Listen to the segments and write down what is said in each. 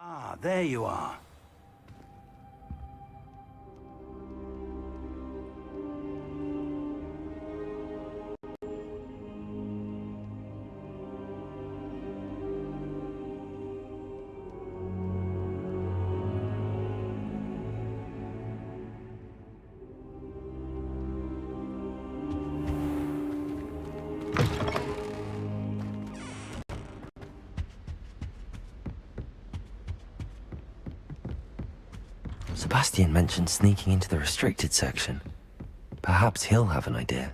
Ah, there you are. Sebastian mentioned sneaking into the restricted section. Perhaps he'll have an idea.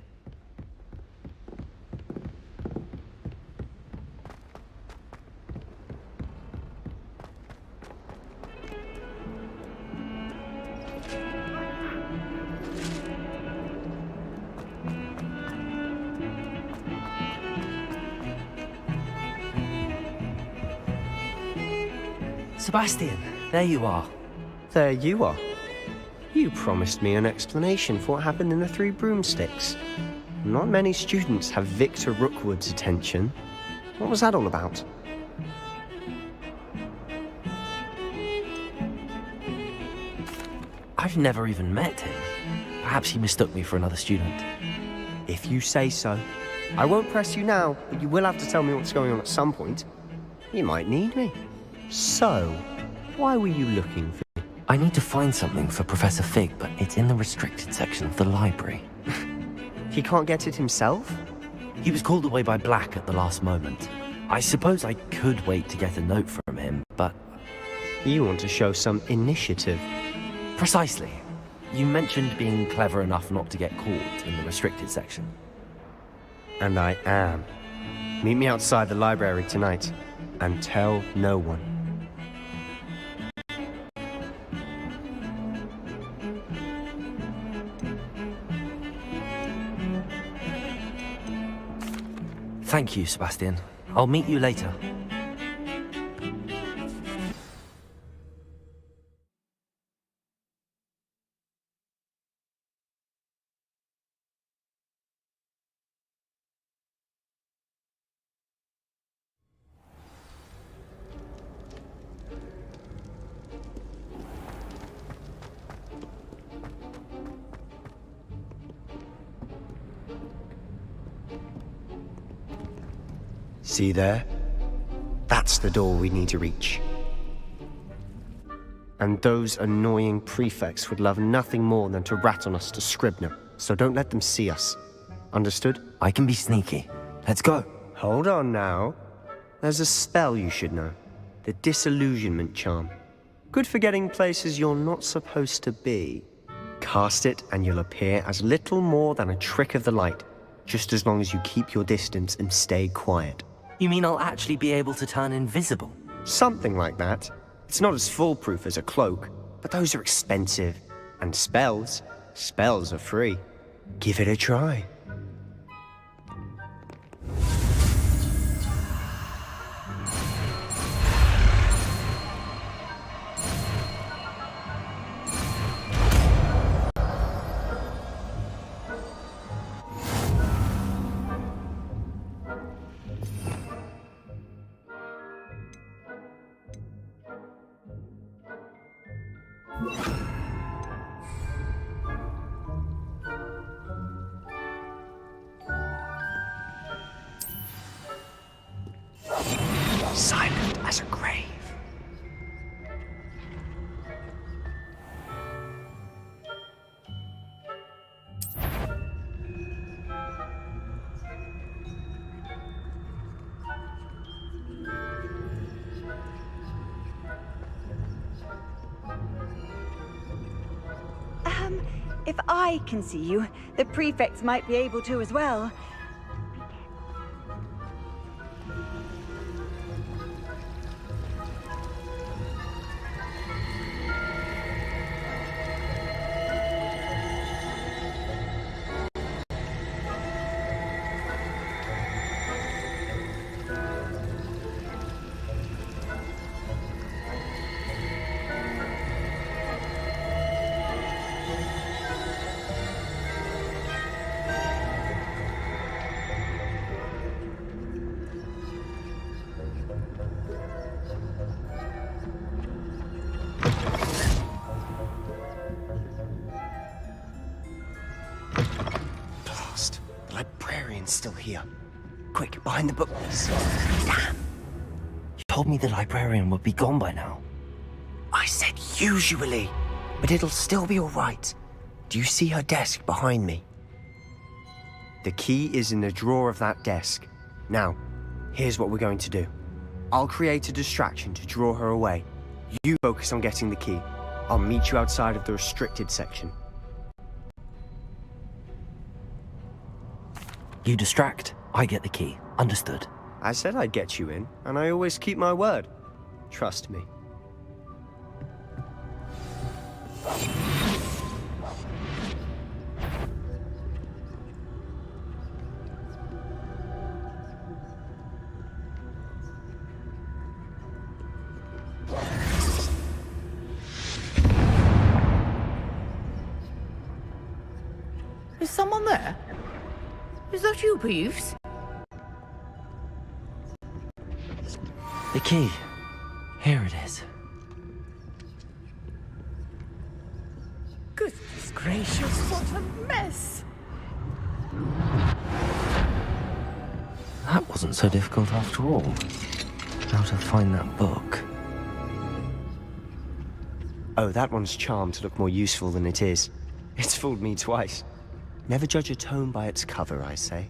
Sebastian, there you are. There you are. You promised me an explanation for what happened in the Three Broomsticks. Not many students have Victor Rookwood's attention. What was that all about? I've never even met him. Perhaps he mistook me for another student. If you say so. I won't press you now, but you will have to tell me what's going on at some point. You might need me. So, why were you looking for me? I need to find something for Professor Fig, but it's in the restricted section of the library. He can't get it himself? He was called away by Black at the last moment. I suppose I could wait to get a note from him, but... You want to show some initiative. Precisely. You mentioned being clever enough not to get caught in the restricted section. And I am. Meet me outside the library tonight, and tell no one. Thank you, Sebastian. I'll meet you later. See there? That's the door we need to reach. And those annoying prefects would love nothing more than to rat on us to Scribner, so don't let them see us. Understood? I can be sneaky. Let's go. Hold on now. There's a spell you should know. The Disillusionment Charm. Good for getting places you're not supposed to be. Cast it and you'll appear as little more than a trick of the light, just as long as you keep your distance and stay quiet. You mean I'll actually be able to turn invisible? Something like that. It's not as foolproof as a cloak, but those are expensive. And spells are free. Give it a try. Silent as a grave. If I can see you, the prefects might be able to as well. It's still here. Quick, behind the bookcase. Damn. You told me the librarian would be gone by now. I said usually, but it'll still be all right. Do you see her desk behind me? The key is in the drawer of that desk. Now, here's what we're going to do. I'll create a distraction to draw her away. You focus on getting the key. I'll meet you outside of the restricted section. You distract, I get the key. Understood. I said I'd get you in, and I always keep my word. Trust me. Is someone there? Is that you, Peeves? The key. Here it is. Goodness gracious, what a mess! That wasn't so difficult after all. How to find that book. Oh, that one's charmed to look more useful than it is. It's fooled me twice. Never judge a tome by its cover, I say.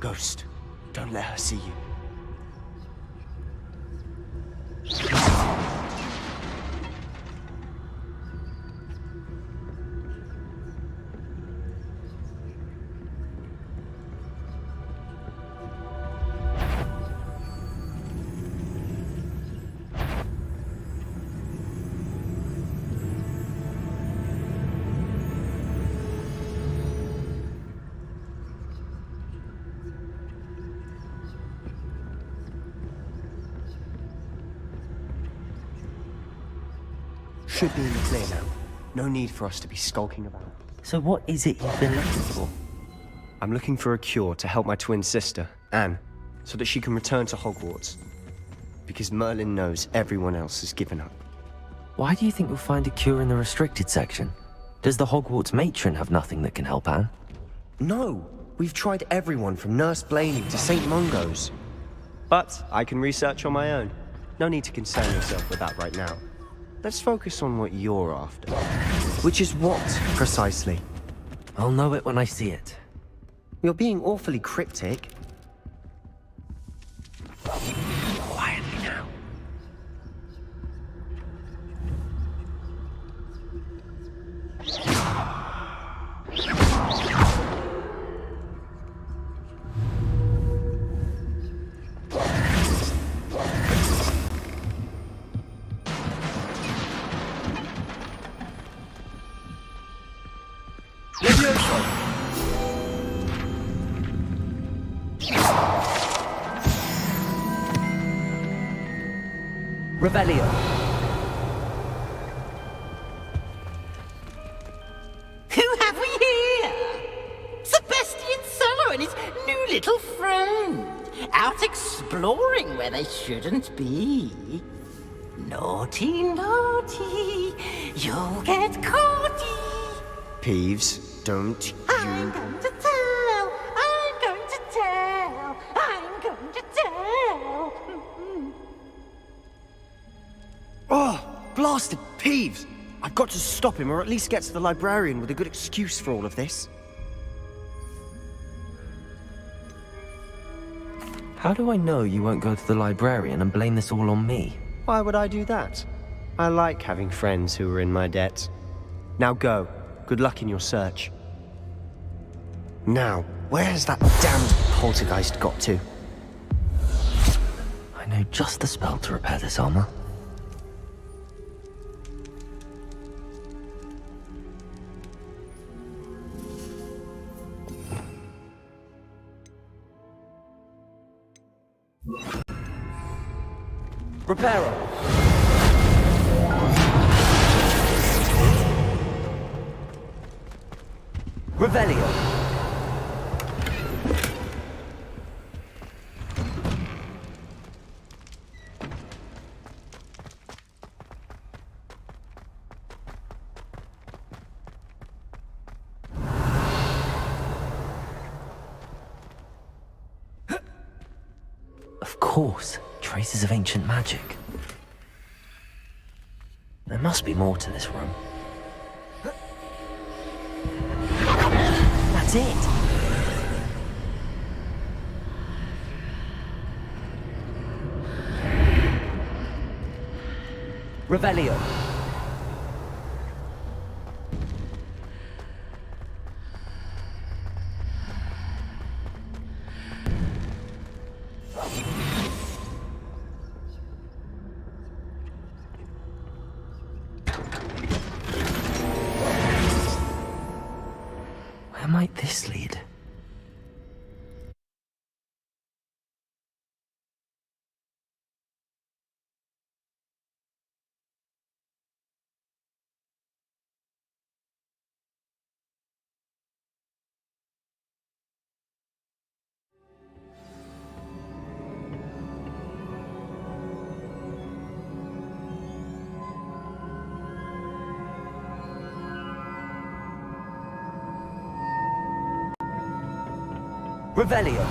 Ghost, don't let her see you. Should be in the clear now. No need for us to be skulking about. So what is it you've been looking for? I'm looking for a cure to help my twin sister, Anne, so that she can return to Hogwarts. Because Merlin knows everyone else has given up. Why do you think we'll find a cure in the restricted section? Does the Hogwarts matron have nothing that can help Anne? No! We've tried everyone from Nurse Blaney to St. Mungo's. But I can research on my own. No need to concern yourself with that right now. Let's focus on what you're after. Which is what, precisely? I'll know it when I see it. You're being awfully cryptic. Quietly now. Revelio. Who have we here? Sebastian Solo and his new little friend. Out exploring where they shouldn't be. Naughty, naughty. You'll get caughty. Peeves, don't I'm you... going to tell. I'm going to tell. I'm going to tell. Oh, blasted Peeves! I've got to stop him, or at least get to the librarian with a good excuse for all of this. How do I know you won't go to the librarian and blame this all on me? Why would I do that? I like having friends who are in my debt. Now go. Good luck in your search. Now, where has that damned poltergeist got to? I know just the spell to repair this armor. Reparo. Revelio. course, traces of ancient magic. There must be more to this room. That's it! Revelio. Where might this lead? Revelio.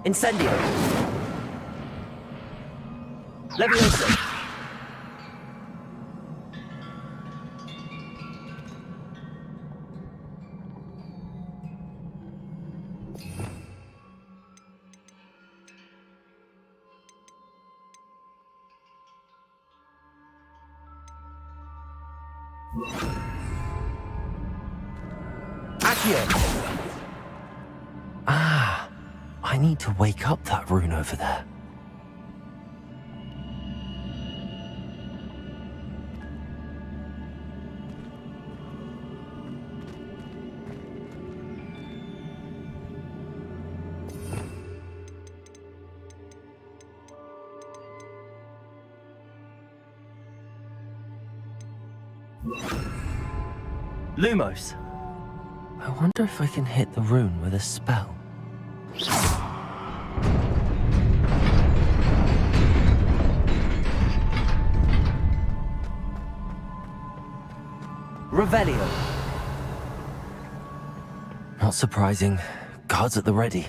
Incendio. Levioso. Accio. Ah, I need to wake up that rune over there. Lumos. I wonder if I can hit the rune with a spell. Revelio. Not surprising. Guards at the ready.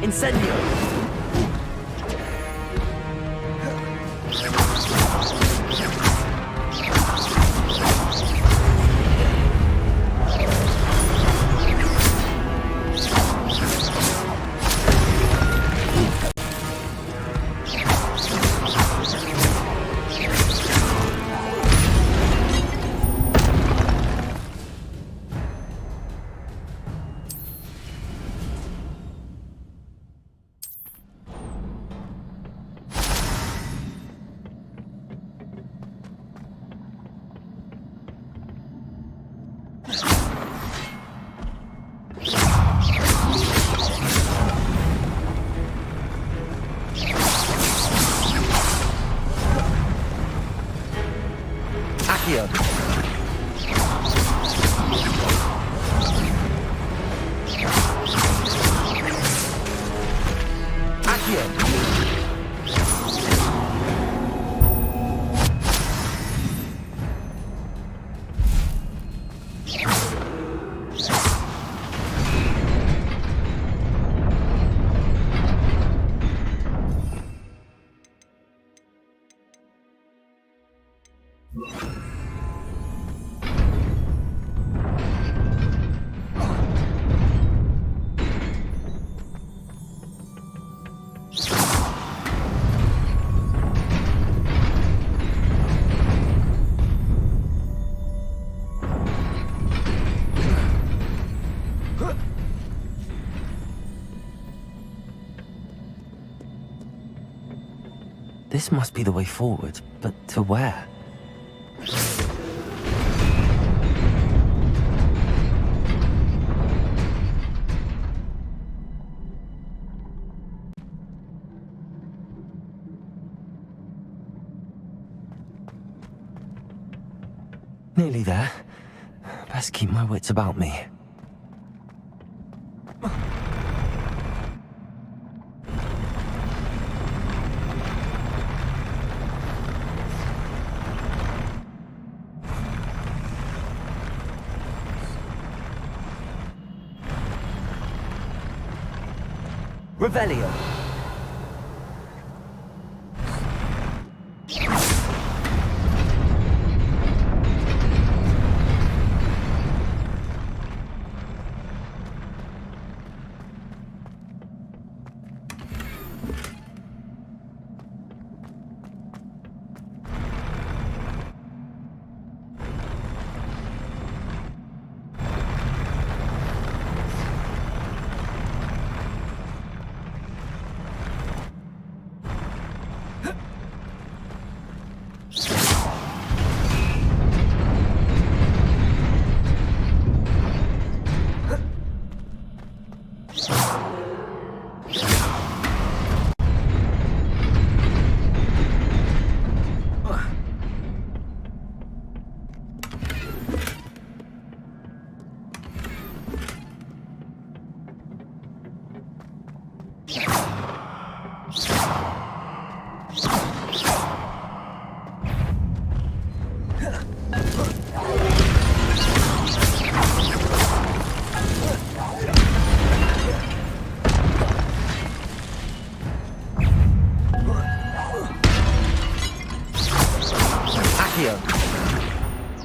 Incendio! Accio. Accio. This must be the way forward, but to where? Nearly there. Best keep my wits about me. Revelio.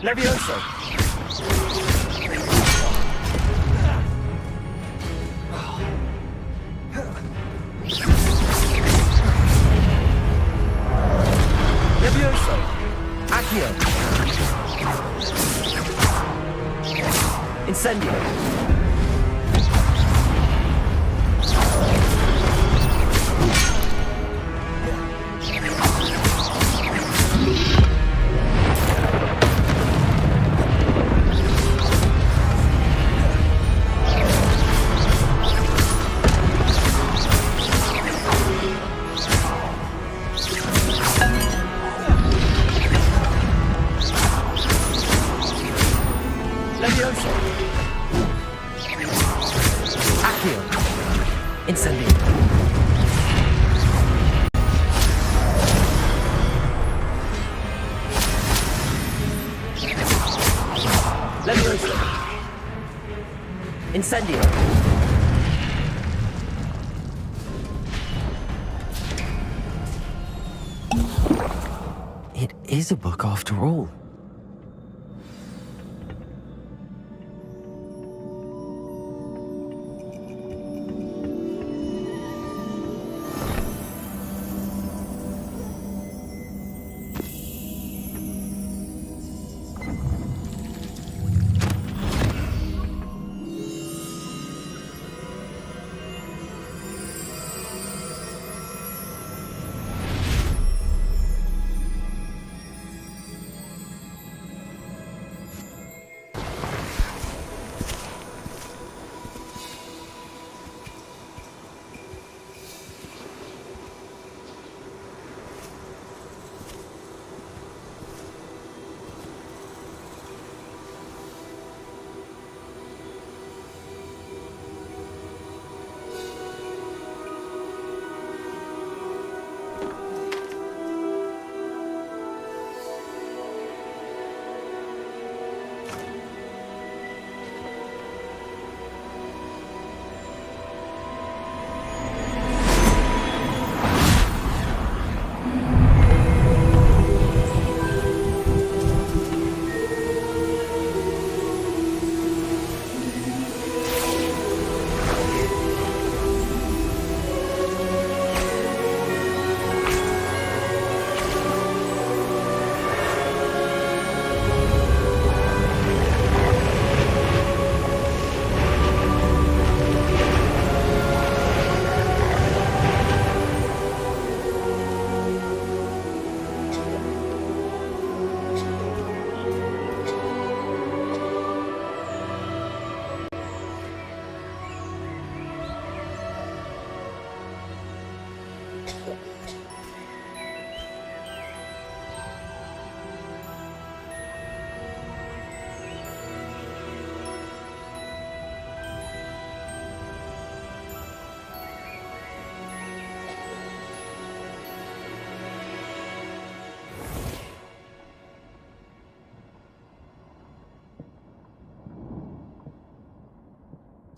Levioso! Levioso! Accio! Incendio! Levioso! Accio! Incendio! Levioso! Incendio! It is a book after all.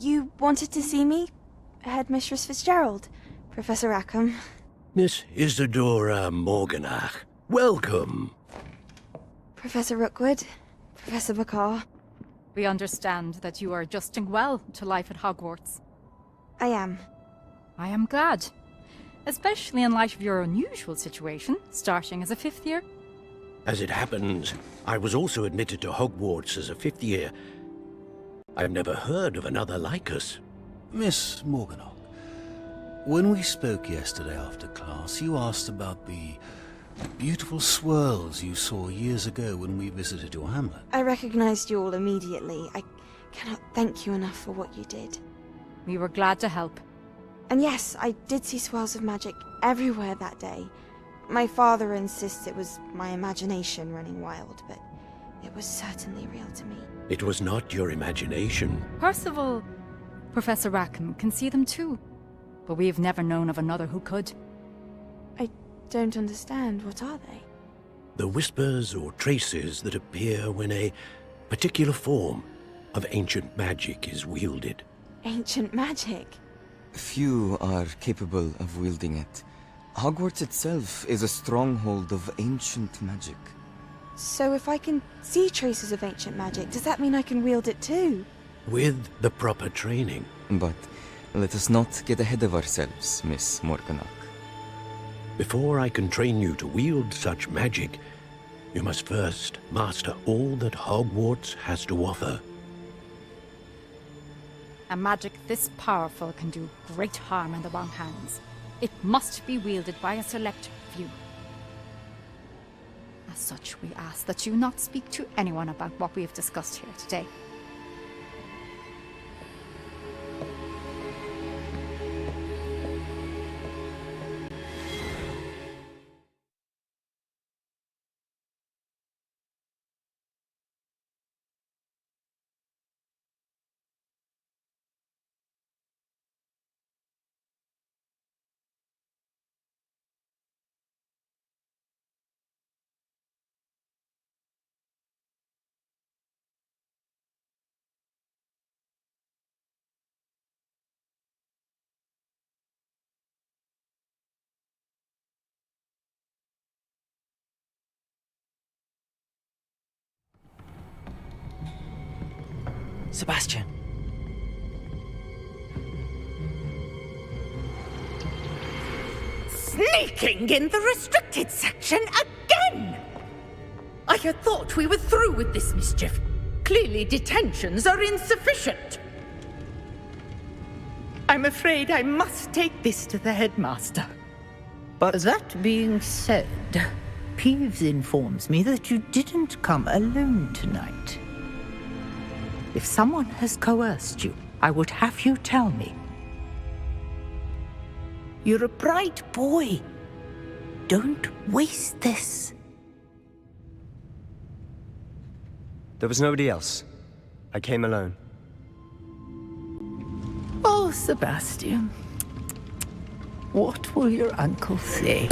You wanted to see me? Headmistress Fitzgerald, Professor Rackham. Miss Isadora Morganach, welcome. Professor Rookwood, Professor Bakar. We understand that you are adjusting well to life at Hogwarts. I am. I am glad. Especially in light of your unusual situation, starting as a 5th year. As it happens, I was also admitted to Hogwarts as a 5th year. I've never heard of another like us. Miss Morganach, when we spoke yesterday after class, you asked about the beautiful swirls you saw years ago when we visited your hamlet. I recognized you all immediately. I cannot thank you enough for what you did. We were glad to help. And yes, I did see swirls of magic everywhere that day. My father insists it was my imagination running wild, but it was certainly real to me. It was not your imagination. Percival, Professor Rackham can see them too. But we've never known of another who could. I don't understand. What are they? The whispers or traces that appear when a particular form of ancient magic is wielded. Ancient magic? Few are capable of wielding it. Hogwarts itself is a stronghold of ancient magic. So if I can see traces of ancient magic, does that mean I can wield it too? With the proper training. But let us not get ahead of ourselves, Miss Morganach. Before I can train you to wield such magic, you must first master all that Hogwarts has to offer. A magic this powerful can do great harm in the wrong hands. It must be wielded by a select few. As such, we ask that you not speak to anyone about what we have discussed here today. Sebastian! Sneaking in the restricted section again! I had thought we were through with this mischief. Clearly detentions are insufficient. I'm afraid I must take this to the headmaster. But That being said, Peeves informs me that you didn't come alone tonight. If someone has coerced you, I would have you tell me. You're a bright boy. Don't waste this. there was nobody else. I came alone. Oh, Sebastian. What will your uncle say?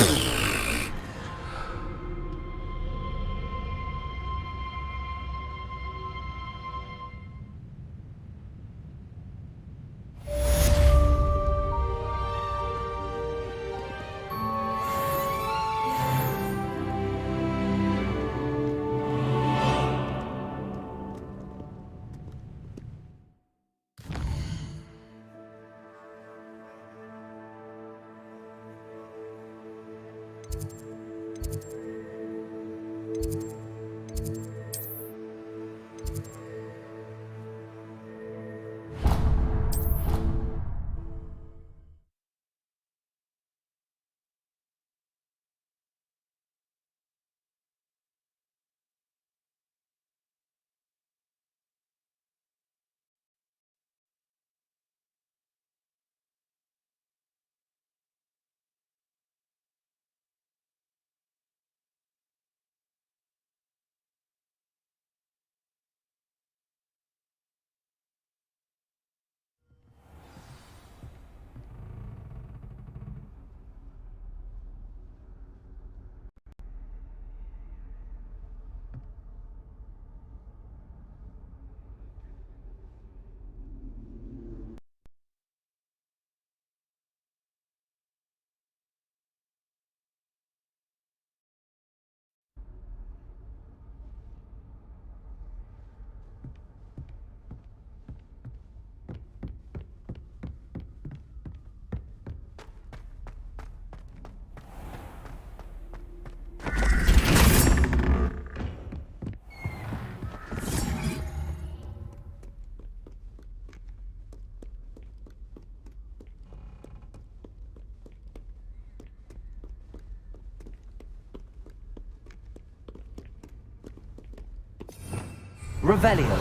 Revelio.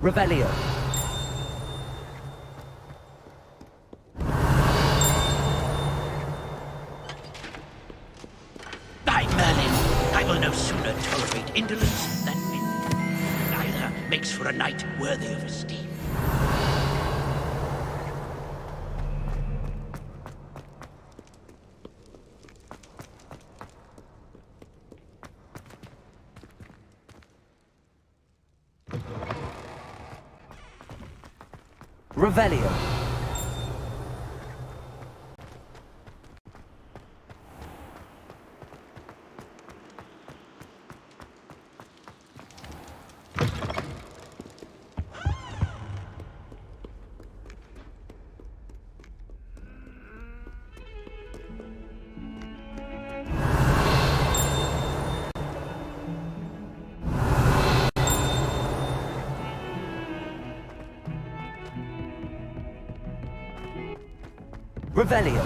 Revelio. By Merlin, I will no sooner tolerate indolence than neither makes for a knight worthy of esteem. Revelio. Revelio.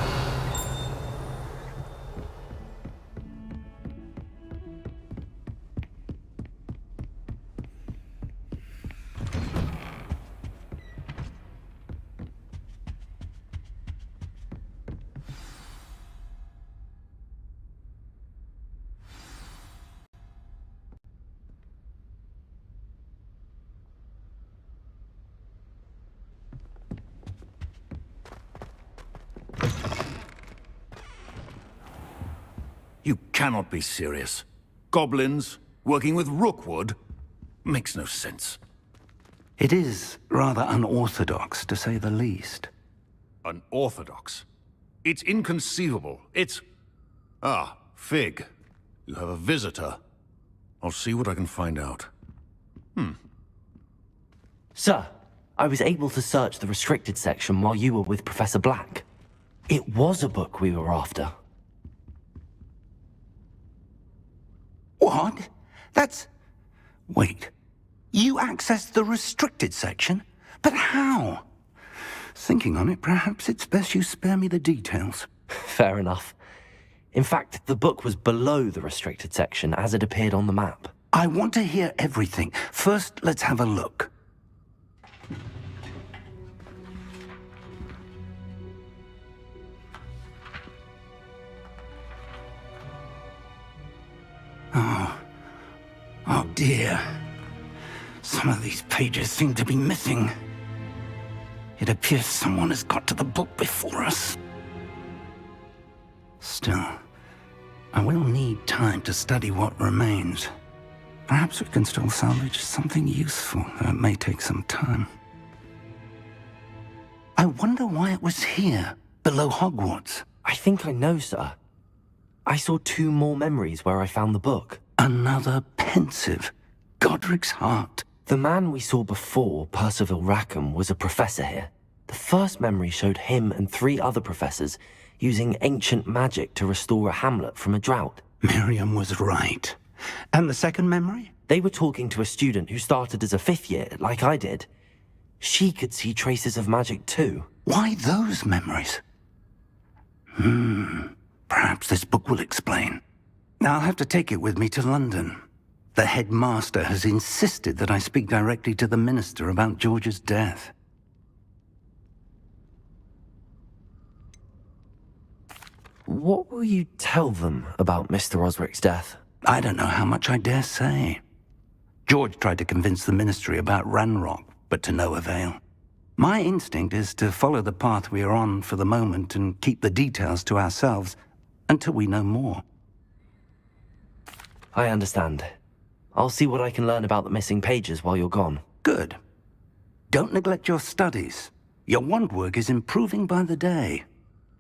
You cannot be serious. Goblins working with Rookwood? Makes no sense. It is rather unorthodox, to say the least. Unorthodox? It's inconceivable. It's... Ah, Fig. You have a visitor. I'll see what I can find out. Sir, I was able to search the restricted section while you were with Professor Black. It was a book we were after. What? That's... Wait. You accessed the restricted section? But how? Thinking on it, perhaps it's best you spare me the details. Fair enough. In fact, the book was below the restricted section as it appeared on the map. I want to hear everything. First, let's have a look. Oh dear. Some of these pages seem to be missing. It appears someone has got to the book before us. Still, I will need time to study what remains. Perhaps we can still salvage something useful, though it may take some time. I wonder why it was here, below Hogwarts. I think I know, sir. I saw 2 more memories where I found the book. Another pensive. Godric's heart. The man we saw before, Percival Rackham, was a professor here. The first memory showed him and 3 other professors using ancient magic to restore a hamlet from a drought. Miriam was right. And the second memory? They were talking to a student who started as a 5th year, like I did. She could see traces of magic too. Why those memories? Perhaps this book will explain. I'll have to take it with me to London. The headmaster has insisted that I speak directly to the minister about George's death. What will you tell them about Mr. Osric's death? I don't know how much I dare say. George tried to convince the ministry about Ranrock, but to no avail. My instinct is to follow the path we are on for the moment and keep the details to ourselves until we know more. I understand. I'll see what I can learn about the missing pages while you're gone. Good. Don't neglect your studies. Your wand work is improving by the day.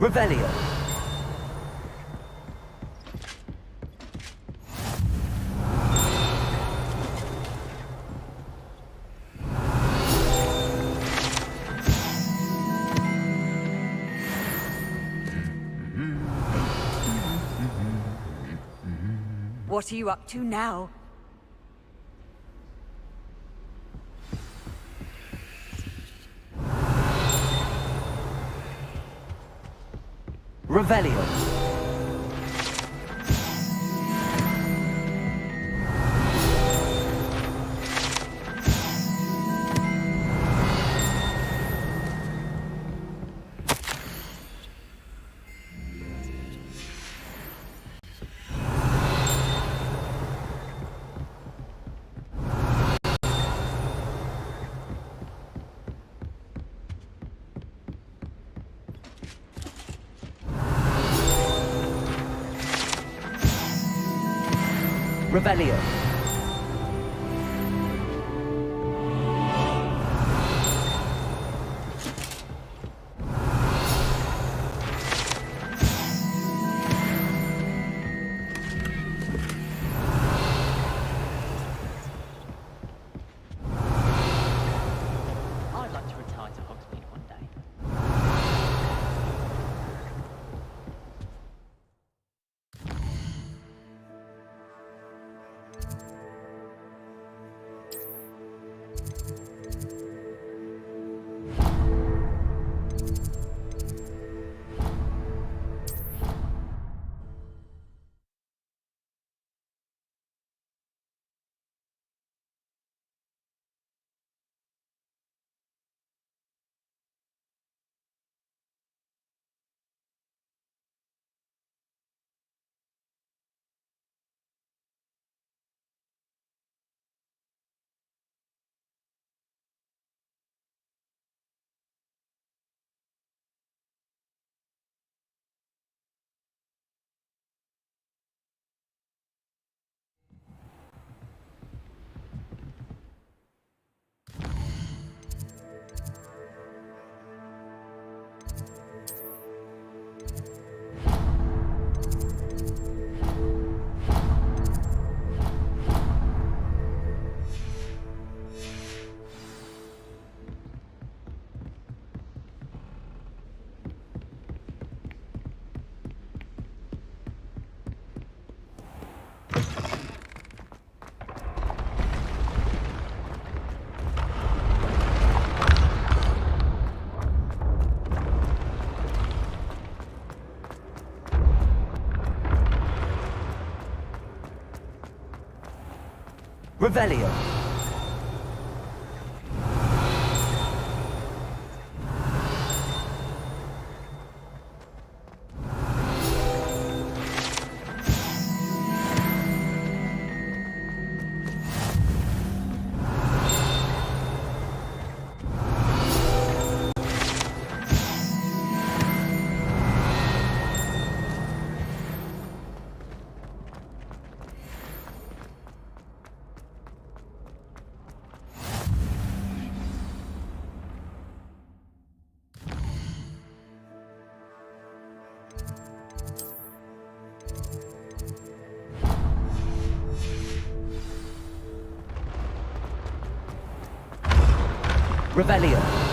Revelio. What are you up to now? Revelio. Revelio. I'd like to retire to Hogsmeade one day. Revelio. Revelio.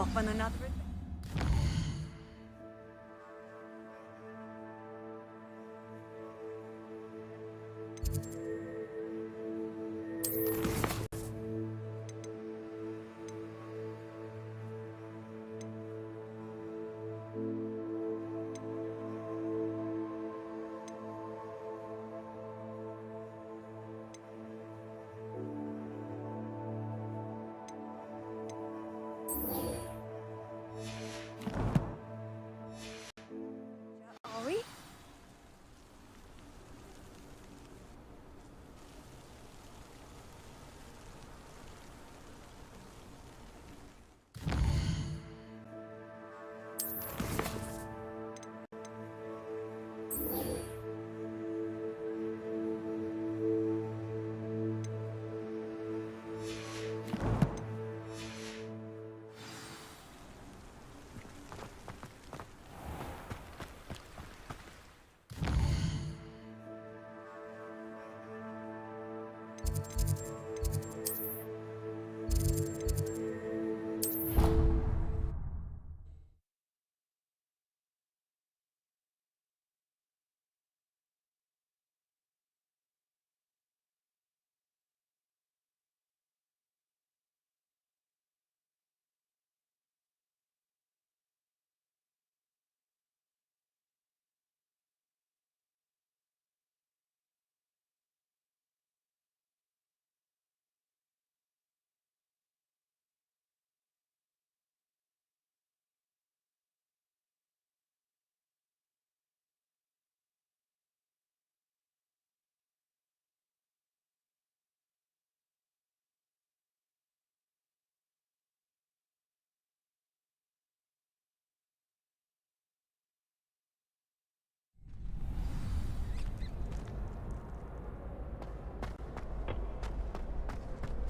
Off on another adventure. Are we?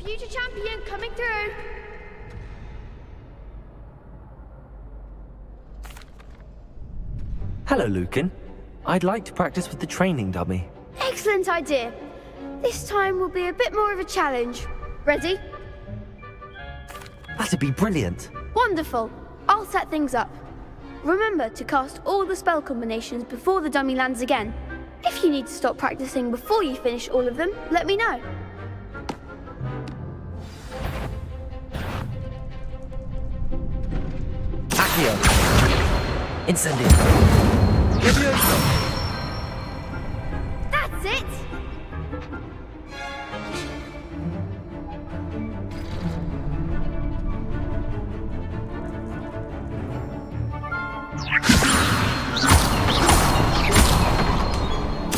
Future champion coming through. Hello, Lucan. I'd like to practice with the training dummy. Excellent idea. This time will be a bit more of a challenge. Ready? That'd be brilliant. Wonderful. I'll set things up. Remember to cast all the spell combinations before the dummy lands again. If you need to stop practicing before you finish all of them, let me know. Accio. Incendio. That's it!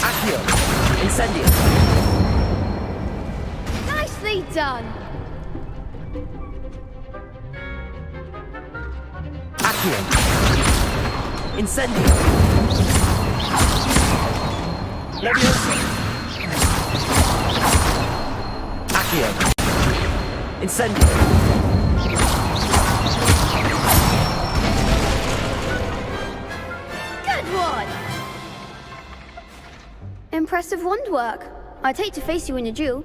Accio. Incendio. Nicely done! Accio. Incendio. Leviosa. Accio. Incendio. Good one! Impressive wand work. I'd hate to face you in a duel.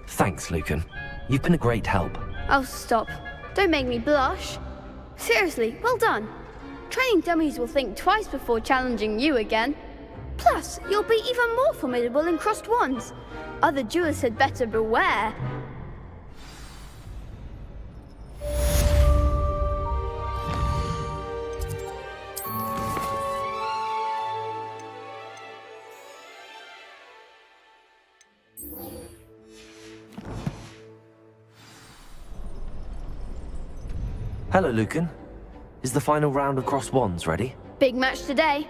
Thanks, Lucan. You've been a great help. Oh, stop. Don't make me blush. Seriously, well done. Training dummies will think twice before challenging you again. Plus, you'll be even more formidable in crossed wands. Other duelists had better beware. Hello, Lucan. Is the final round of crossed wands ready? Big match today.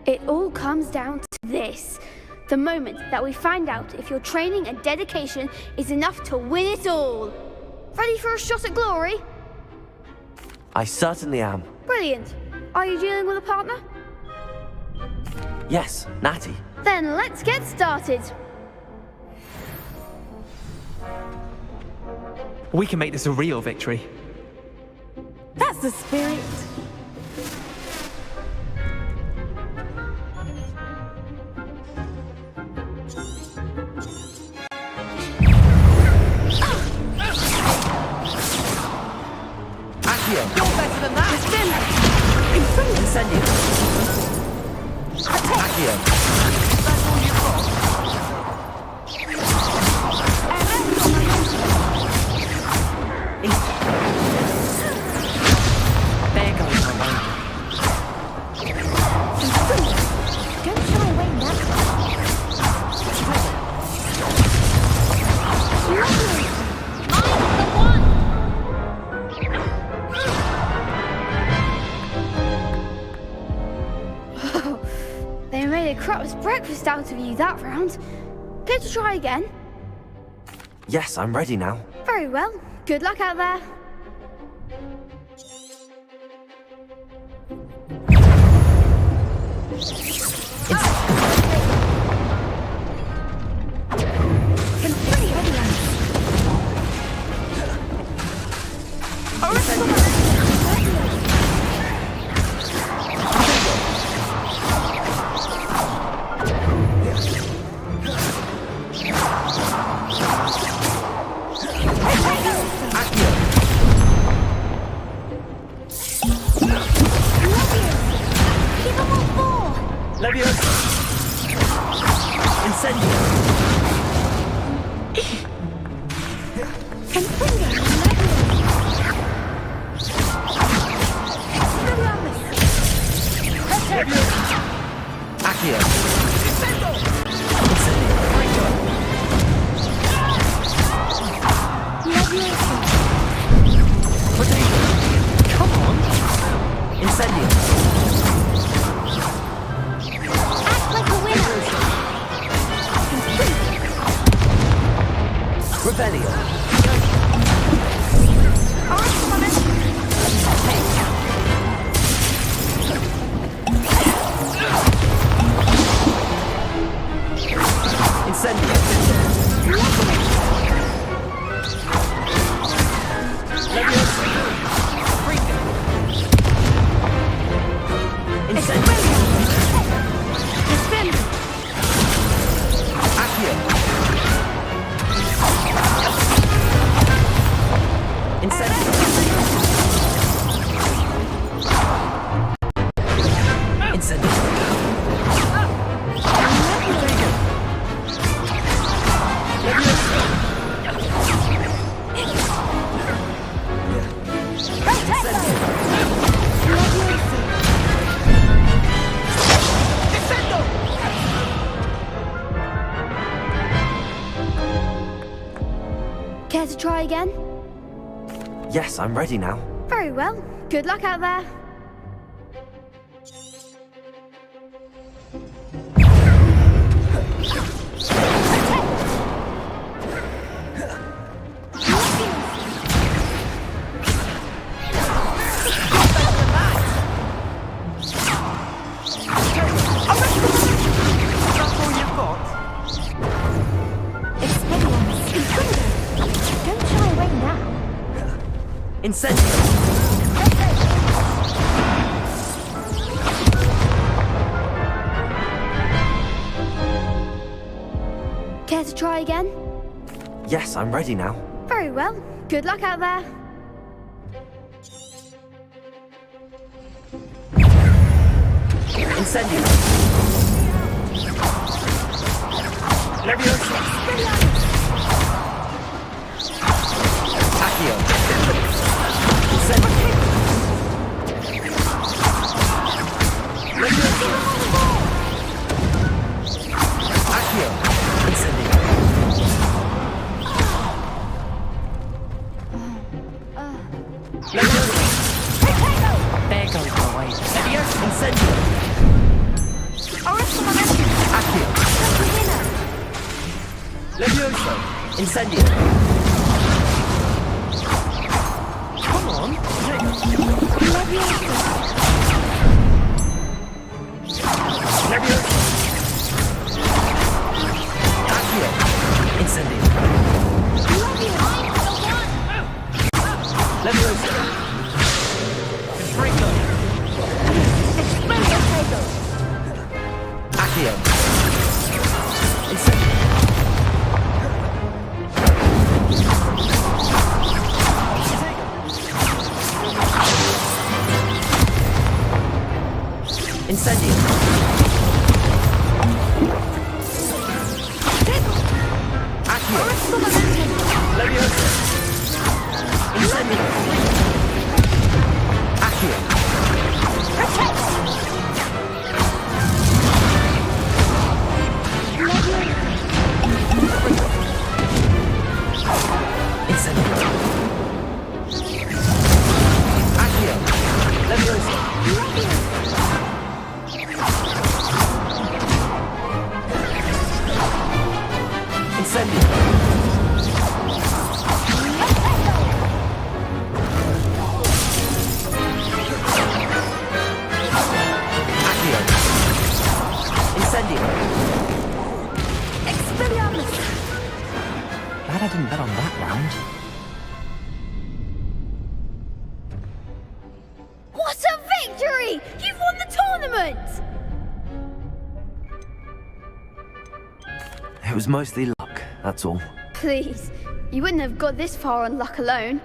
It all comes down to this. The moment that we find out if your training and dedication is enough to win it all. Ready for a shot at glory? I certainly am. Brilliant. Are you dealing with a partner? Yes, Natty. Then let's get started. We can make this a real victory. That's the spirit. Accio! You're better than that! Incendio! Accio! That's all you've got? There goes my mind. Don't shy away now. Lovely! Mine's the one! They made a crap's breakfast out of you that round. Care to try again? Yes, I'm ready now. Very well. Good luck out there. Leviosa! Incendio! Accio! Incendio! Potato! Come on! Incendio! Like a winner! Revelio! Incendio! Leviosa! Freaking! Incendio! Accio! Incendio! Incendio! Care to try again? Yes, I'm ready now. Very well. Good luck out there. That's all you've got? Don't shy away now. Incendio! Care to try again? Yes, I'm ready now. Very well. Good luck out there. Incendio! Leviosa! Accio! Incendio! Leviosa! Accio! Incendio! Leviosa! There goes my way. Leviosa! Incendio! Accio! Leviosa! Incendio! Come on! Leviosa! Accio! Incendio! Leviosa! Draco! Accio! Incendio! Incendio! Accio! Leviosa! Incendio! Accio! Incendio! Accio! Leviosa! Incendio! Accio! Incendio! Expelliarmus! Glad I didn't bet on that round. What a victory! You've won the tournament! It was mostly luck, that's all. Please, you wouldn't have got this far on luck alone.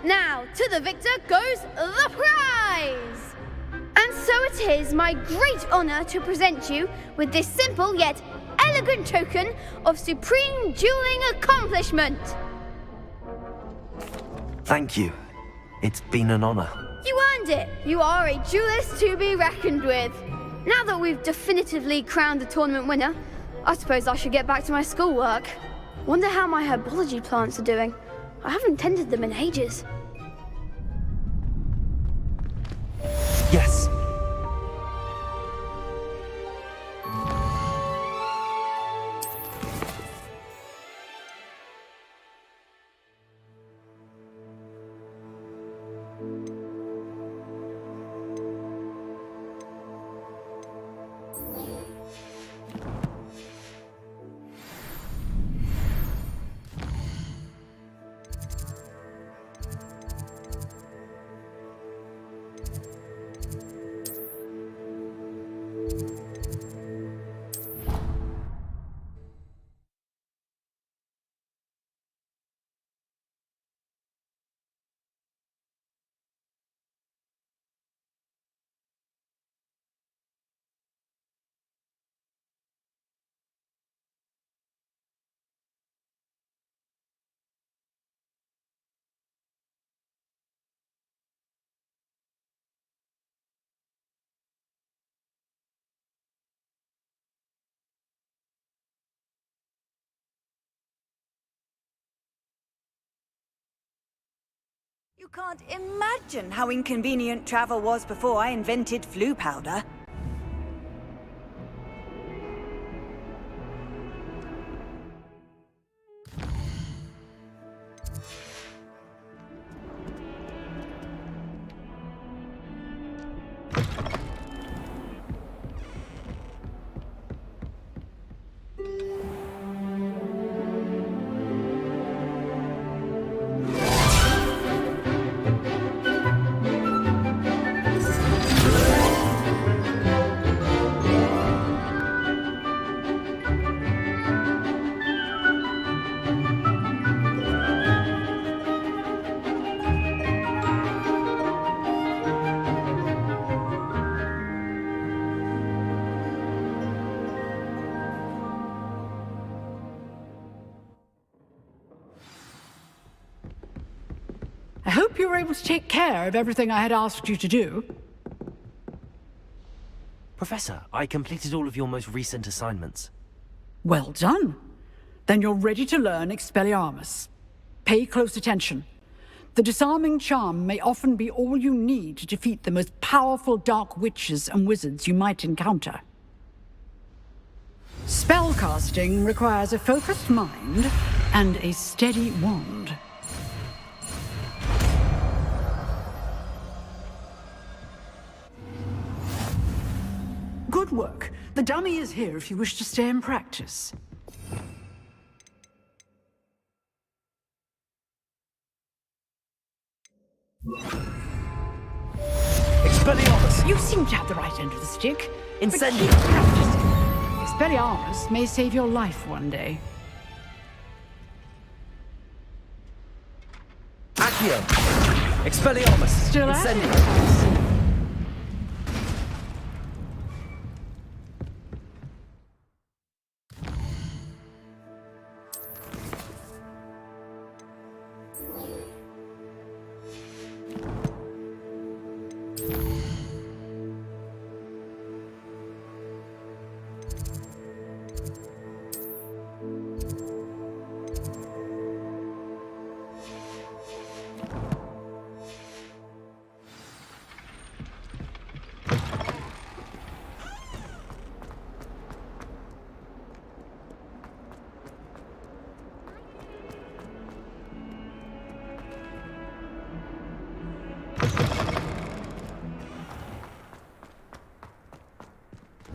Now, to the victor goes the prize! And so it is my great honor to present you with this simple yet elegant token of supreme dueling accomplishment. Thank you. It's been an honor. You earned it. You are a duelist to be reckoned with. Now that we've definitively crowned the tournament winner, I suppose I should get back to my schoolwork. Wonder how my herbology plants are doing. I haven't tended them in ages. Yes. You can't imagine how inconvenient travel was before I invented flu powder. I hope you were able to take care of everything I had asked you to do. Professor, I completed all of your most recent assignments. Well done. Then you're ready to learn Expelliarmus. Pay close attention. The disarming charm may often be all you need to defeat the most powerful dark witches and wizards you might encounter. Spellcasting requires a focused mind and a steady wand. Good work. The dummy is here if you wish to stay and practice. Expelliarmus! You seem to have the right end of the stick. Incendio! Keep practicing. Expelliarmus may save your life one day. Accio! Expelliarmus! Still Incendio!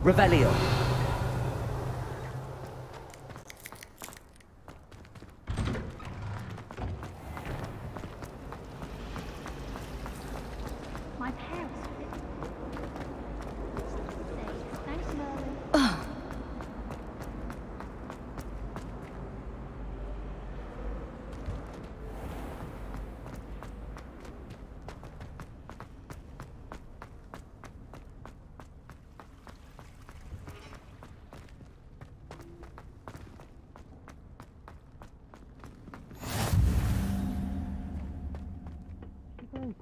Revelio. My parents. Thanks, Merlin.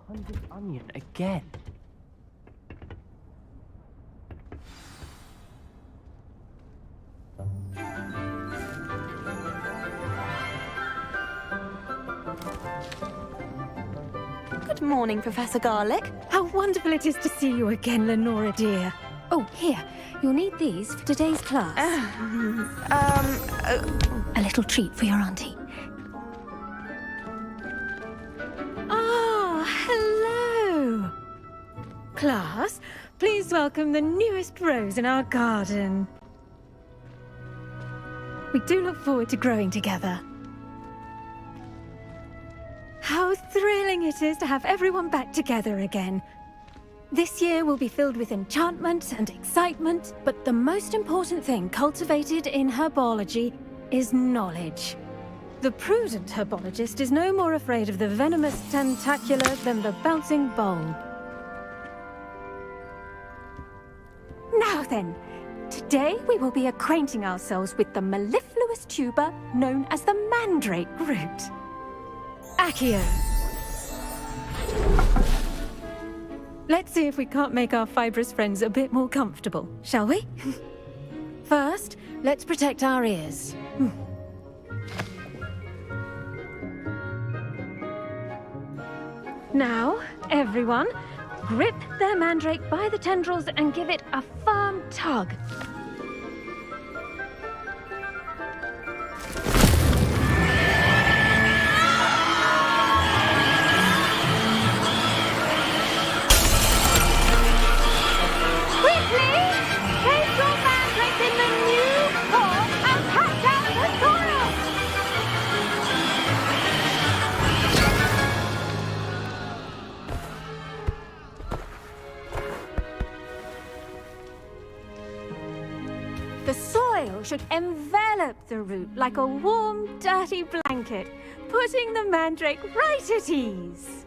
Pungent onion again. Good morning, Professor Garlic. How wonderful it is to see you again, Lenora dear. Oh, here. You'll need these for today's class. A little treat for your auntie. Ah, hello. Class, please welcome the newest rose in our garden. We do look forward to growing together. How thrilling it is to have everyone back together again. This year will be filled with enchantment and excitement, but the most important thing cultivated in herbology is knowledge. The prudent herbologist is no more afraid of the venomous tentacular than the bouncing bulb. Now then, today we will be acquainting ourselves with the mellifluous tuber known as the mandrake root. Accio. Let's see if we can't make our fibrous friends a bit more comfortable, shall we? First, let's protect our ears. Now, everyone, grip their mandrake by the tendrils and give it a firm tug. The soil should envelop the root like a warm, dirty blanket, putting the mandrake right at ease.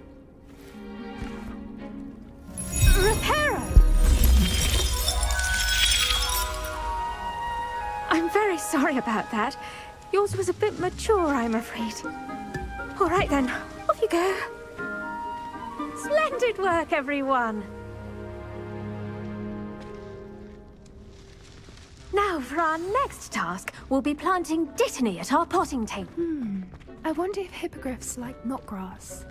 Reparo! I'm very sorry about that. Yours was a bit mature, I'm afraid. All right then, off you go. Splendid work, everyone. Now, for our next task, we'll be planting dittany at our potting table. I wonder if hippogriffs like knotgrass.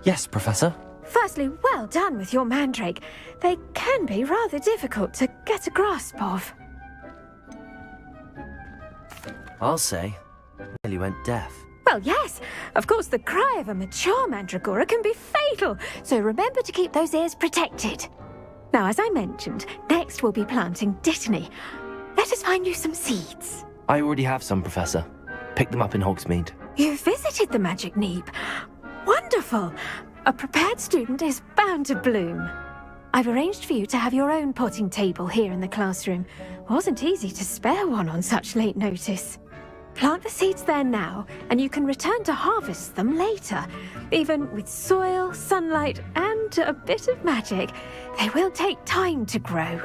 Yes, Professor. Firstly, well done with your mandrake. They can be rather difficult to get a grasp of. I'll say. Nearly went deaf. Well, yes. Of course, the cry of a mature mandragora can be fatal, so remember to keep those ears protected. Now, as I mentioned, next we'll be planting dittany. Let us find you some seeds. I already have some, Professor. Picked them up in Hogsmeade. You visited the Magic Neep. Wonderful. A prepared student is bound to bloom. I've arranged for you to have your own potting table here in the classroom. Wasn't easy to spare one on such late notice. Plant the seeds there now, and you can return to harvest them later. Even with soil, sunlight, and a bit of magic, they will take time to grow.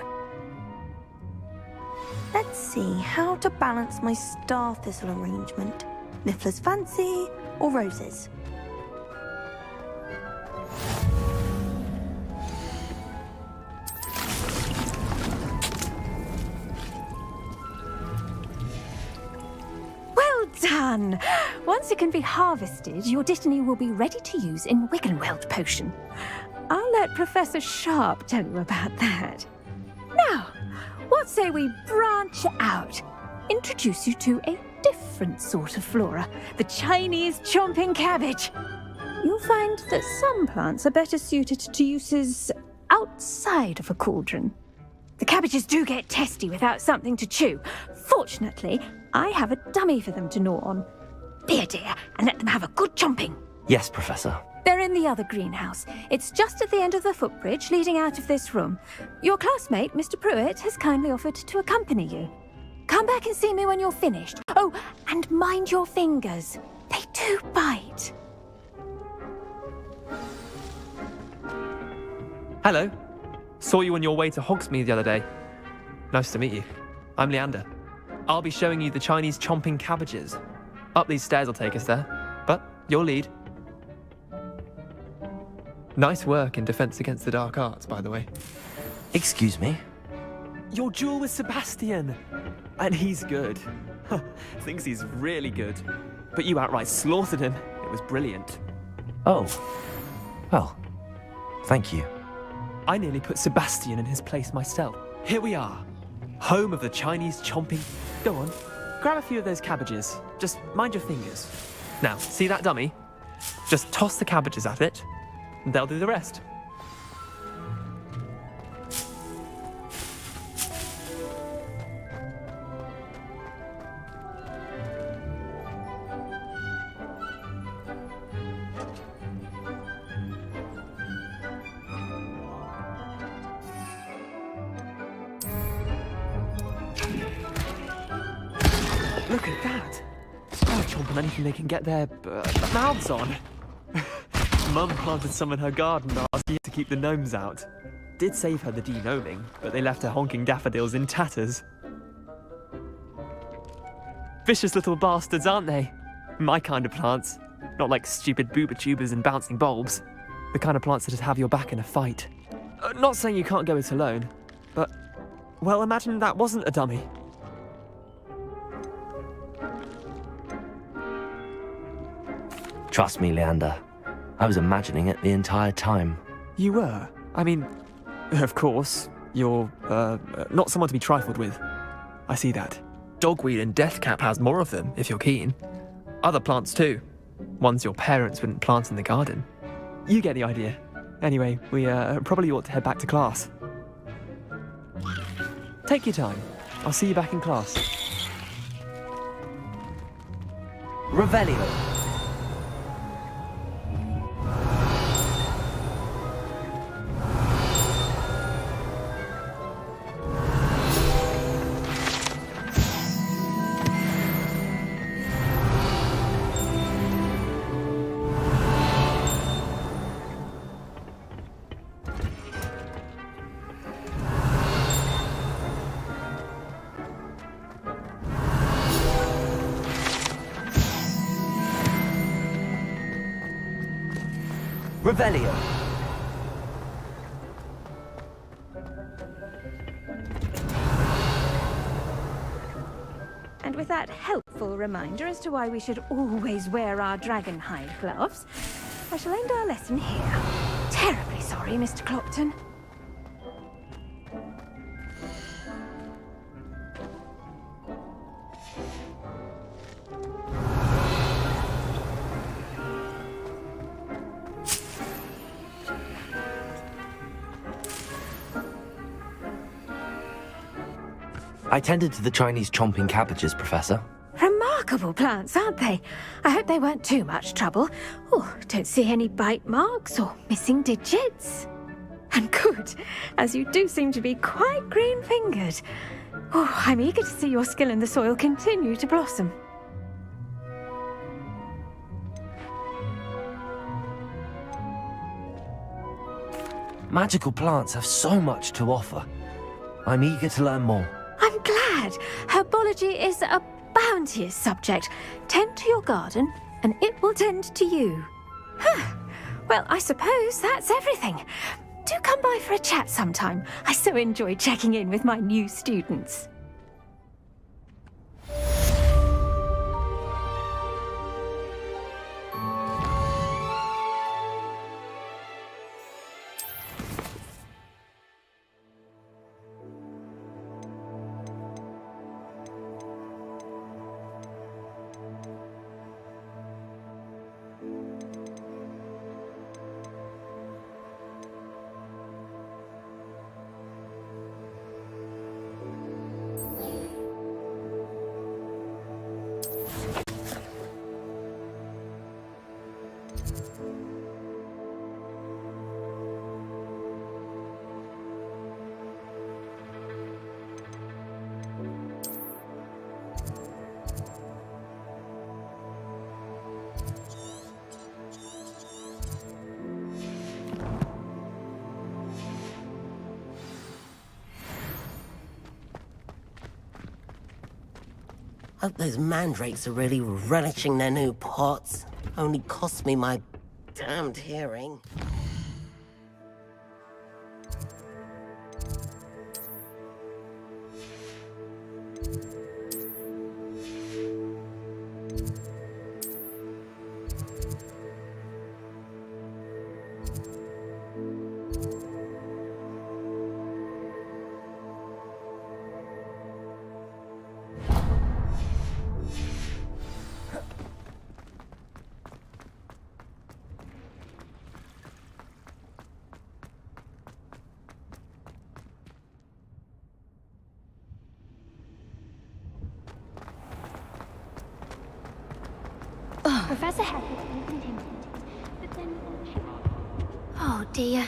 Let's see how to balance my star thistle arrangement. Niffler's fancy or roses? Done! Once it can be harvested, your dittany will be ready to use in Wiggenweld potion. I'll let Professor Sharp tell you about that. Now, what say we branch out? Introduce you to a different sort of flora, the Chinese chomping cabbage. You'll find that some plants are better suited to uses outside of a cauldron. The cabbages do get testy without something to chew. Fortunately, I have a dummy for them to gnaw on. Be a dear and let them have a good chomping. Yes, Professor. They're in the other greenhouse. It's just at the end of the footbridge leading out of this room. Your classmate, Mr. Pruitt, has kindly offered to accompany you. Come back and see me when you're finished. Oh, and mind your fingers. They do bite. Hello. Saw you on your way to Hogsmeade the other day. Nice to meet you. I'm Leander. I'll be showing you the Chinese chomping cabbages. Up these stairs will take us there, but you'll lead. Nice work in Defense Against the Dark Arts, by the way. Excuse me? Your duel with Sebastian! And he's good. Thinks he's really good. But you outright slaughtered him. It was brilliant. Oh. Well, thank you. I nearly put Sebastian in his place myself. Here we are. Home of the Chinese chomping... Go on, grab a few of those cabbages. Just mind your fingers. Now, see that dummy? Just toss the cabbages at it, and they'll do the rest. Look at that! They'll chomp on anything they can get their mouths on. Mum planted some in her garden last year to keep the gnomes out. Did save her the de-gnoming, but they left her honking daffodils in tatters. Vicious little bastards, aren't they? My kind of plants. Not like stupid booba-tubers and bouncing bulbs. The kind of plants that'd have your back in a fight. Not saying you can't go it alone, but... Well, imagine that wasn't a dummy. Trust me, Leander. I was imagining it the entire time. You were? I mean, of course, you're, not someone to be trifled with. I see that. Dogweed and deathcap has more of them, if you're keen. Other plants too. Ones your parents wouldn't plant in the garden. You get the idea. Anyway, we, probably ought to head back to class. Take your time. I'll see you back in class. Revelio. Revelio. And with that helpful reminder as to why we should always wear our dragon hide gloves, I shall end our lesson here. Terribly sorry, Mr. Clopton. I tended to the Chinese chomping cabbages, Professor. Remarkable plants, aren't they? I hope they weren't too much trouble. Oh, don't see any bite marks or missing digits. And good, as you do seem to be quite green-fingered. Oh, I'm eager to see your skill in the soil continue to blossom. Magical plants have so much to offer. I'm eager to learn more. I'm glad. Herbology is a bounteous subject. Tend to your garden, and it will tend to you. Well, I suppose that's everything. Do come by for a chat sometime. I so enjoy checking in with my new students. Hope those mandrakes are really relishing their new pots. Only cost me my damned hearing. Professor Hagrid continued, but then... Oh dear,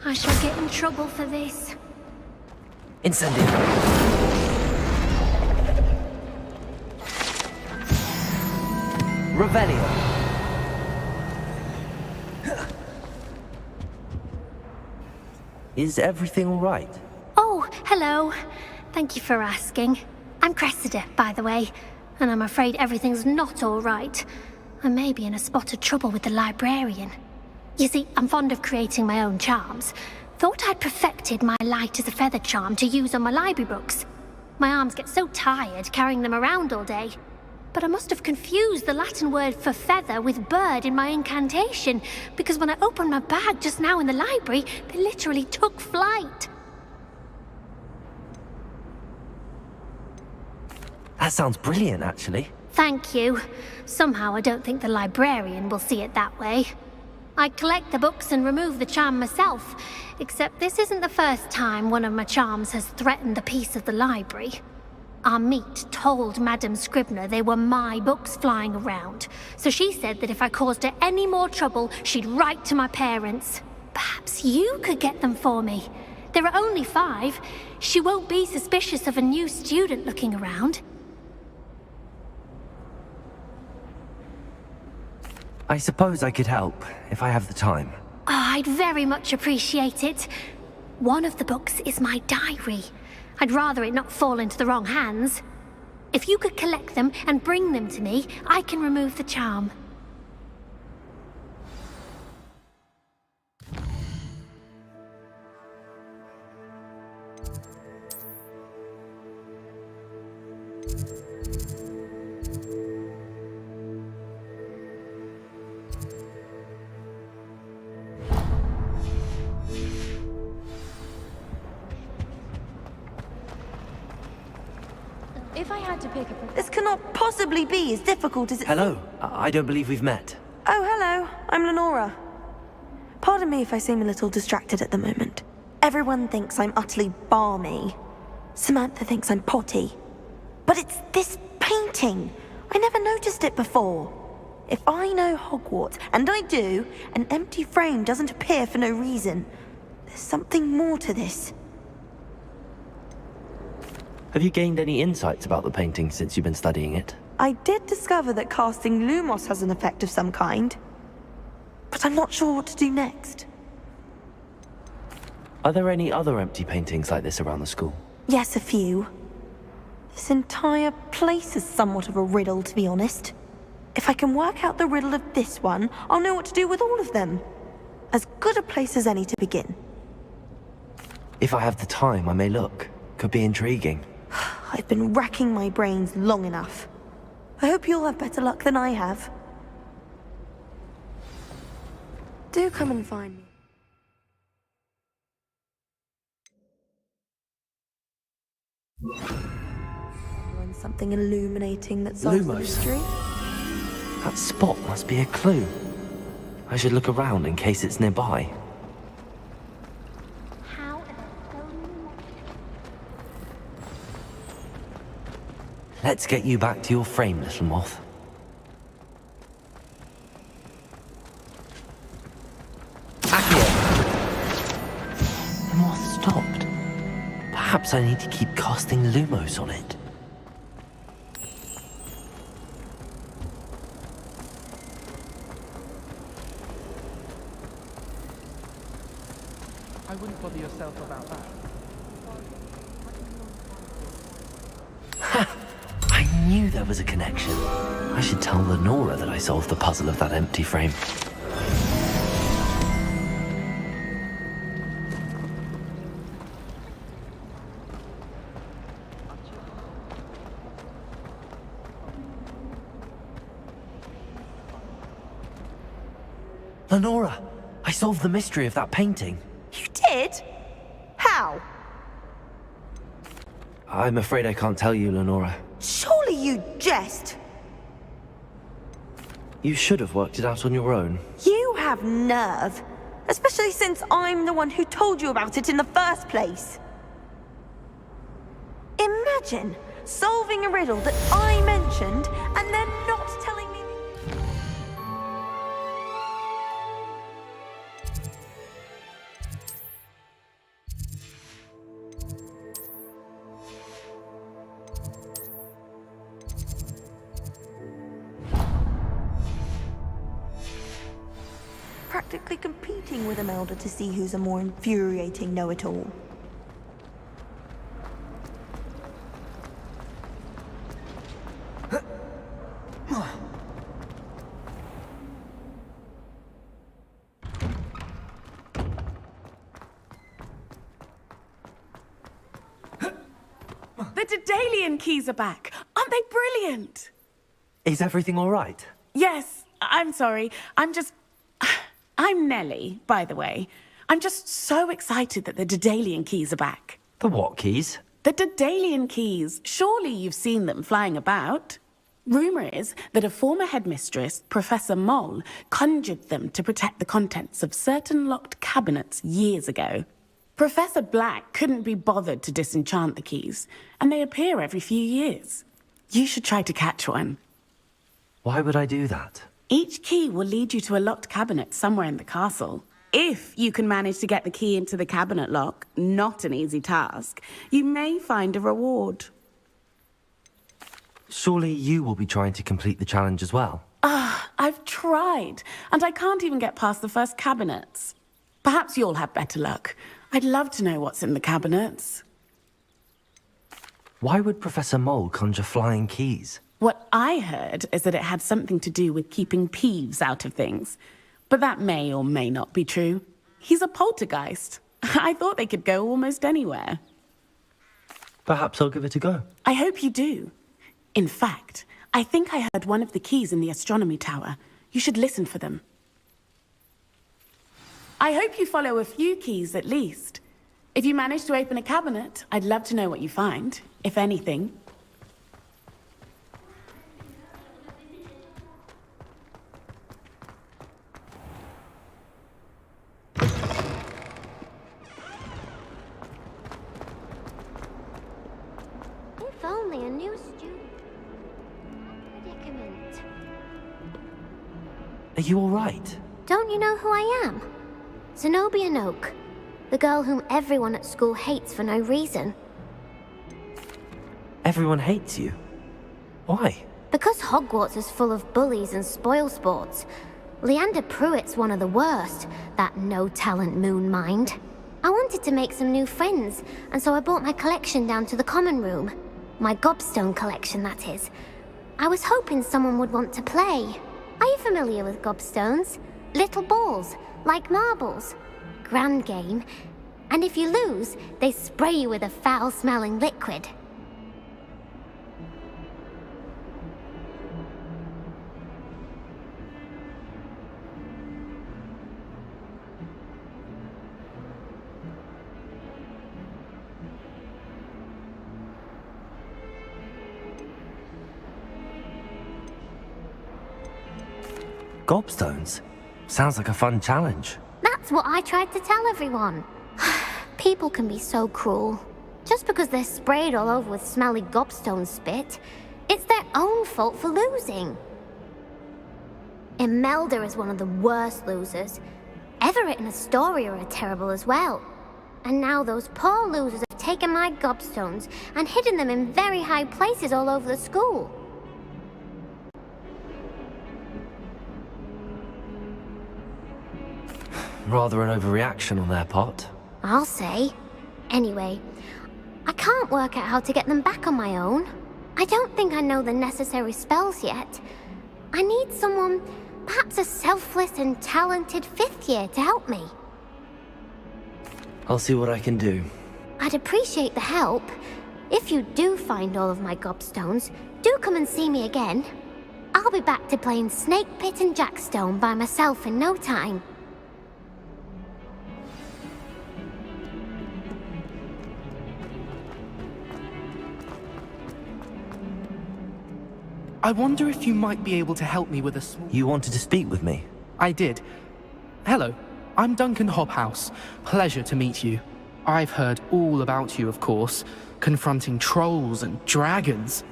I shall get in trouble for this. Incendio. Revelio. Is everything all right? Oh, hello. Thank you for asking. I'm Cressida, by the way, and I'm afraid everything's not all right. I may be in a spot of trouble with the librarian. You see, I'm fond of creating my own charms. Thought I'd perfected my light as a feather charm to use on my library books. My arms get so tired carrying them around all day. But I must have confused the Latin word for feather with bird in my incantation, because when I opened my bag just now in the library, they literally took flight. That sounds brilliant, actually. Thank you. Somehow I don't think the librarian will see it that way. I collect the books and remove the charm myself, except this isn't the first time one of my charms has threatened the peace of the library. Our meet told Madame Scribner they were my books flying around, so she said that if I caused her any more trouble, she'd write to my parents. Perhaps you could get them for me. There are only 5. She won't be suspicious of a new student looking around. I suppose I could help, if I have the time. Oh, I'd very much appreciate it. One of the books is my diary. I'd rather it not fall into the wrong hands. If you could collect them and bring them to me, I can remove the charm. If I had to pick a... This cannot possibly be as difficult as it... Hello. I don't believe we've met. Oh, hello. I'm Lenora. Pardon me if I seem a little distracted at the moment. Everyone thinks I'm utterly balmy. Samantha thinks I'm potty. But it's this painting. I never noticed it before. If I know Hogwarts, and I do, an empty frame doesn't appear for no reason. There's something more to this. Have you gained any insights about the painting since you've been studying it? I did discover that casting Lumos has an effect of some kind. But I'm not sure what to do next. Are there any other empty paintings like this around the school? Yes, a few. This entire place is somewhat of a riddle, to be honest. If I can work out the riddle of this one, I'll know what to do with all of them. As good a place as any to begin. If I have the time, I may look. Could be intriguing. I've been racking my brains long enough. I hope you'll have better luck than I have. Do come and find me. Learn something illuminating that solves the Lumos. mystery. That spot must be a clue. I should look around in case it's nearby. Let's get you back to your frame, little moth. Accio! The moth stopped. Perhaps I need to keep casting Lumos on it. I wouldn't bother yourself about that. I knew there was a connection. I should tell Lenora that I solved the puzzle of that empty frame. Lenora, I solved the mystery of that painting. You did? How? I'm afraid I can't tell you, Lenora. Surely you jest. You should have worked it out on your own. You have nerve. Especially since I'm the one who told you about it in the first place. Imagine solving a riddle that I mentioned and then not telling me. Practically competing with Imelda to see who's a more infuriating know-it-all. The Daedalian keys are back. Aren't they brilliant? Is everything all right? Yes, I'm sorry. I'm Nellie, by the way. I'm just so excited that the Daedalian keys are back. The what keys? The Daedalian keys. Surely you've seen them flying about. Rumour is that a former headmistress, Professor Moll, conjured them to protect the contents of certain locked cabinets years ago. Professor Black couldn't be bothered to disenchant the keys, and they appear every few years. You should try to catch one. Why would I do that? Each key will lead you to a locked cabinet somewhere in the castle. If you can manage to get the key into the cabinet lock, not an easy task, you may find a reward. Surely you will be trying to complete the challenge as well. I've tried, and I can't even get past the first cabinets. Perhaps you'll have better luck. I'd love to know what's in the cabinets. Why would Professor Moll conjure flying keys? What I heard is that it had something to do with keeping Peeves out of things. But that may or may not be true. He's a poltergeist. I thought they could go almost anywhere. Perhaps I'll give it a go. I hope you do. In fact, I think I heard one of the keys in the astronomy tower. You should listen for them. I hope you follow a few keys at least. If you manage to open a cabinet, I'd love to know what you find, if anything. If only a new student. Predicament. Are you all right? Don't you know who I am? Zenobia Noak, the girl whom everyone at school hates for no reason. Everyone hates you. Why? Because Hogwarts is full of bullies and spoilsports. Leander Pruitt's one of the worst, that no-talent moon mind. I wanted to make some new friends, and so I brought my collection down to the common room. My gobstone collection, that is. I was hoping someone would want to play. Are you familiar with gobstones? Little balls, like marbles. Grand game. And if you lose, they spray you with a foul-smelling liquid. Gobstones? Sounds like a fun challenge. That's what I tried to tell everyone. People can be so cruel. Just because they're sprayed all over with smelly gobstone spit, it's their own fault for losing. Imelda is one of the worst losers. Everett and Astoria are terrible as well. And now those poor losers have taken my gobstones and hidden them in very high places all over the school. Rather an overreaction on their part. I'll say. Anyway, I can't work out how to get them back on my own. I don't think I know the necessary spells yet. I need someone, perhaps a selfless and talented 5th year to help me. I'll see what I can do. I'd appreciate the help. If you do find all of my gobstones, do come and see me again. I'll be back to playing Snake Pit and Jackstone by myself in no time. I wonder if you might be able to help me with a small... You wanted to speak with me? I did. Hello, I'm Duncan Hobhouse. Pleasure to meet you. I've heard all about you, of course, confronting trolls and dragons.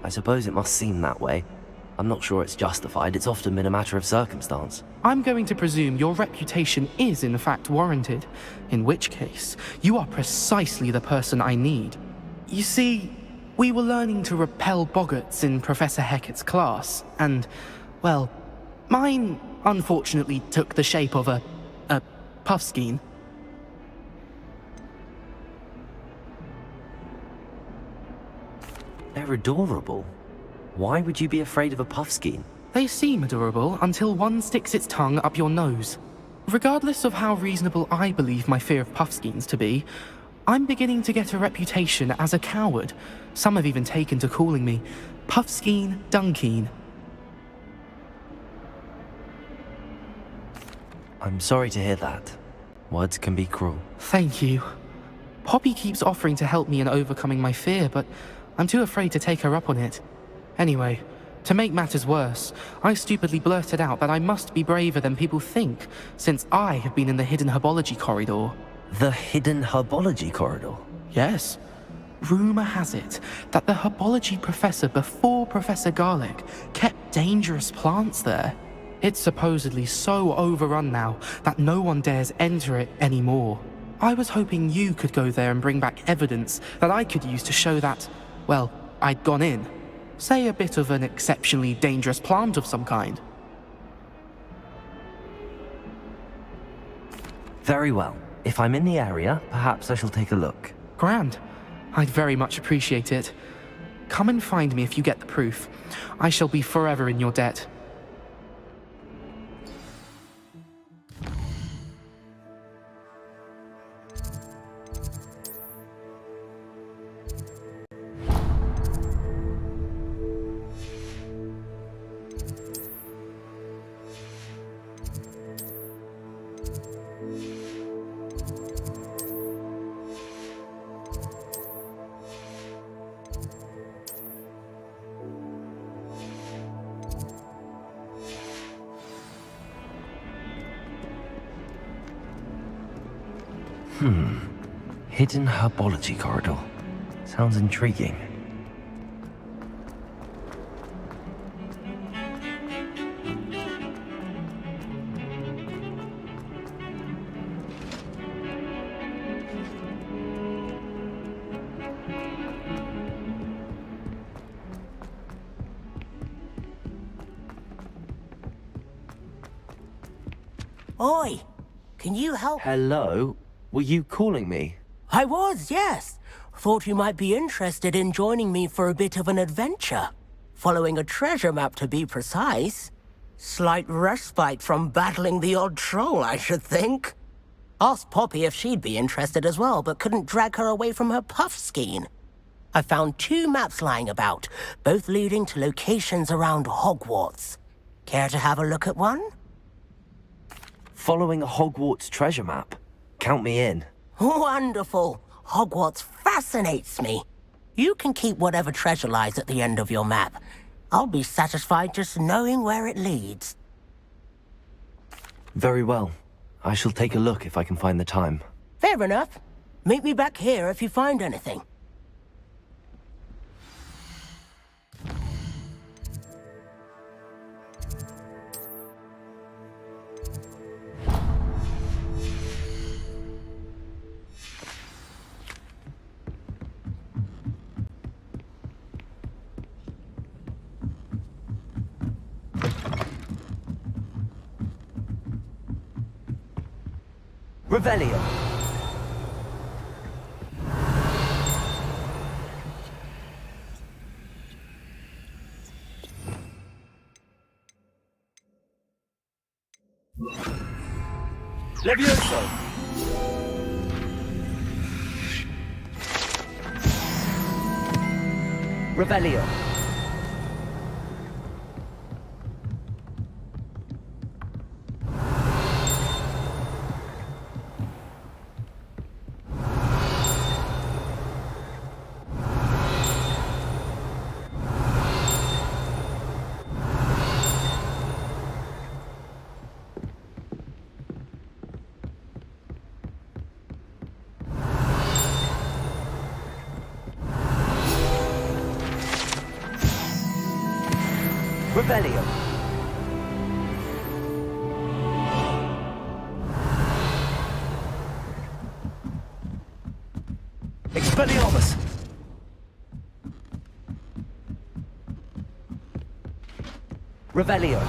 I suppose it must seem that way. I'm not sure it's justified. It's often been a matter of circumstance. I'm going to presume your reputation is in fact warranted, in which case, you are precisely the person I need. You see, we were learning to repel boggarts in Professor Hecat's class, and, well, mine unfortunately took the shape of a puffskein. They're adorable. Why would you be afraid of a puffskein? They seem adorable until one sticks its tongue up your nose. Regardless of how reasonable I believe my fear of puffskeins to be, I'm beginning to get a reputation as a coward. Some have even taken to calling me Puffskein Dunkeen. I'm sorry to hear that. Words can be cruel. Thank you. Poppy keeps offering to help me in overcoming my fear, but I'm too afraid to take her up on it. Anyway, to make matters worse, I stupidly blurted out that I must be braver than people think, since I have been in the hidden herbology corridor. The hidden herbology corridor? Yes. Rumor has it that the herbology professor before Professor Garlic kept dangerous plants there. It's supposedly so overrun now that no one dares enter it anymore. I was hoping you could go there and bring back evidence that I could use to show that, well, I'd gone in. Say a bit of an exceptionally dangerous plant of some kind. Very well. If I'm in the area, perhaps I shall take a look. Grand. I'd very much appreciate it. Come and find me if you get the proof. I shall be forever in your debt. Hidden herbology corridor. Sounds intriguing. Oi! Can you help? Hello? Were you calling me? I was, yes. Thought you might be interested in joining me for a bit of an adventure. Following a treasure map, to be precise. Slight respite from battling the odd troll, I should think. Asked Poppy if she'd be interested as well, but couldn't drag her away from her puffskein. I found 2 maps lying about, both leading to locations around Hogwarts. Care to have a look at one? Following a Hogwarts treasure map? Count me in. Wonderful. Hogwarts fascinates me. You can keep whatever treasure lies at the end of your map. I'll be satisfied just knowing where it leads. Very well. I shall take a look if I can find the time. Fair enough. Meet me back here if you find anything. Revelio. Levioso! Revelio. Revelio. Expelliarmus. Revelio.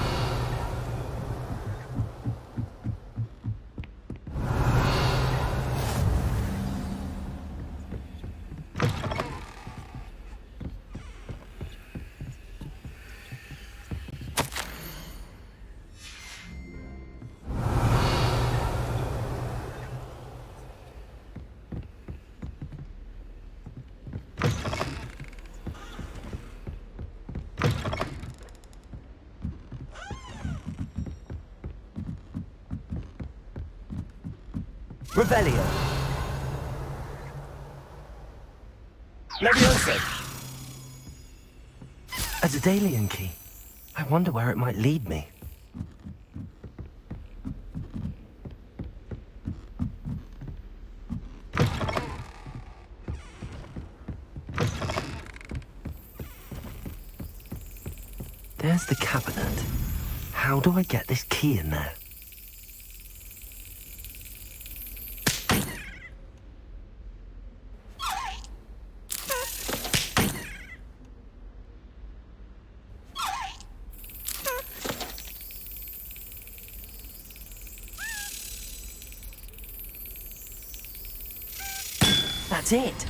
Revelio. Levioso. A Daedalian key. I wonder where it might lead me. There's the cabinet. How do I get this key in there? That's it.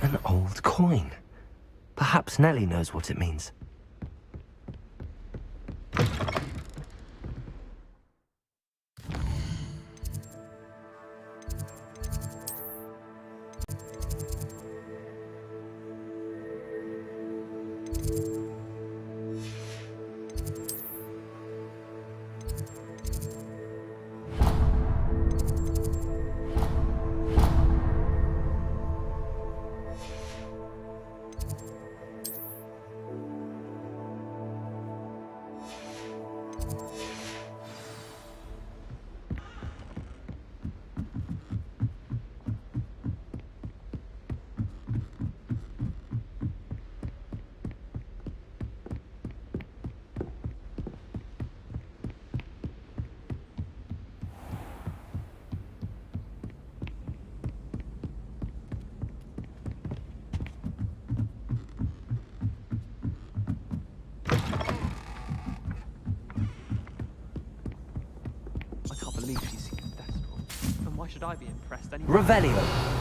An old coin. Perhaps Nellie knows what it means. Why should I be impressed anyway? Revelio.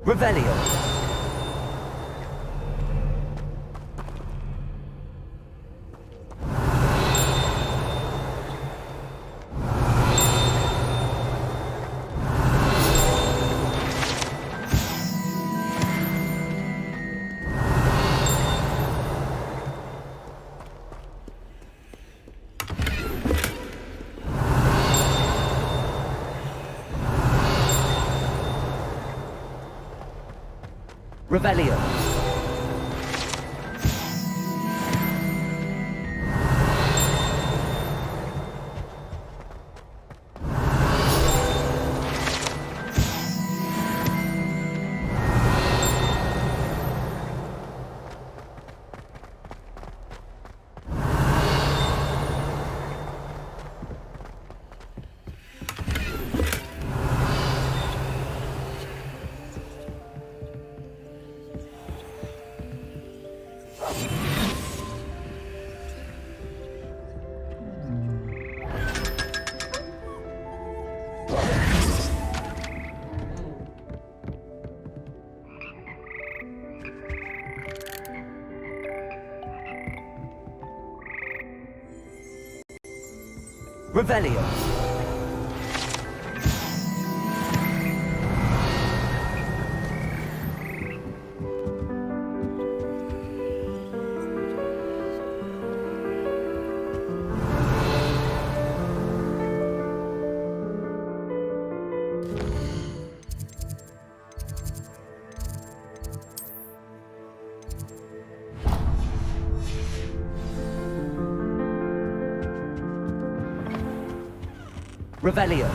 Revelio. Revelio. Revelio. Revelio.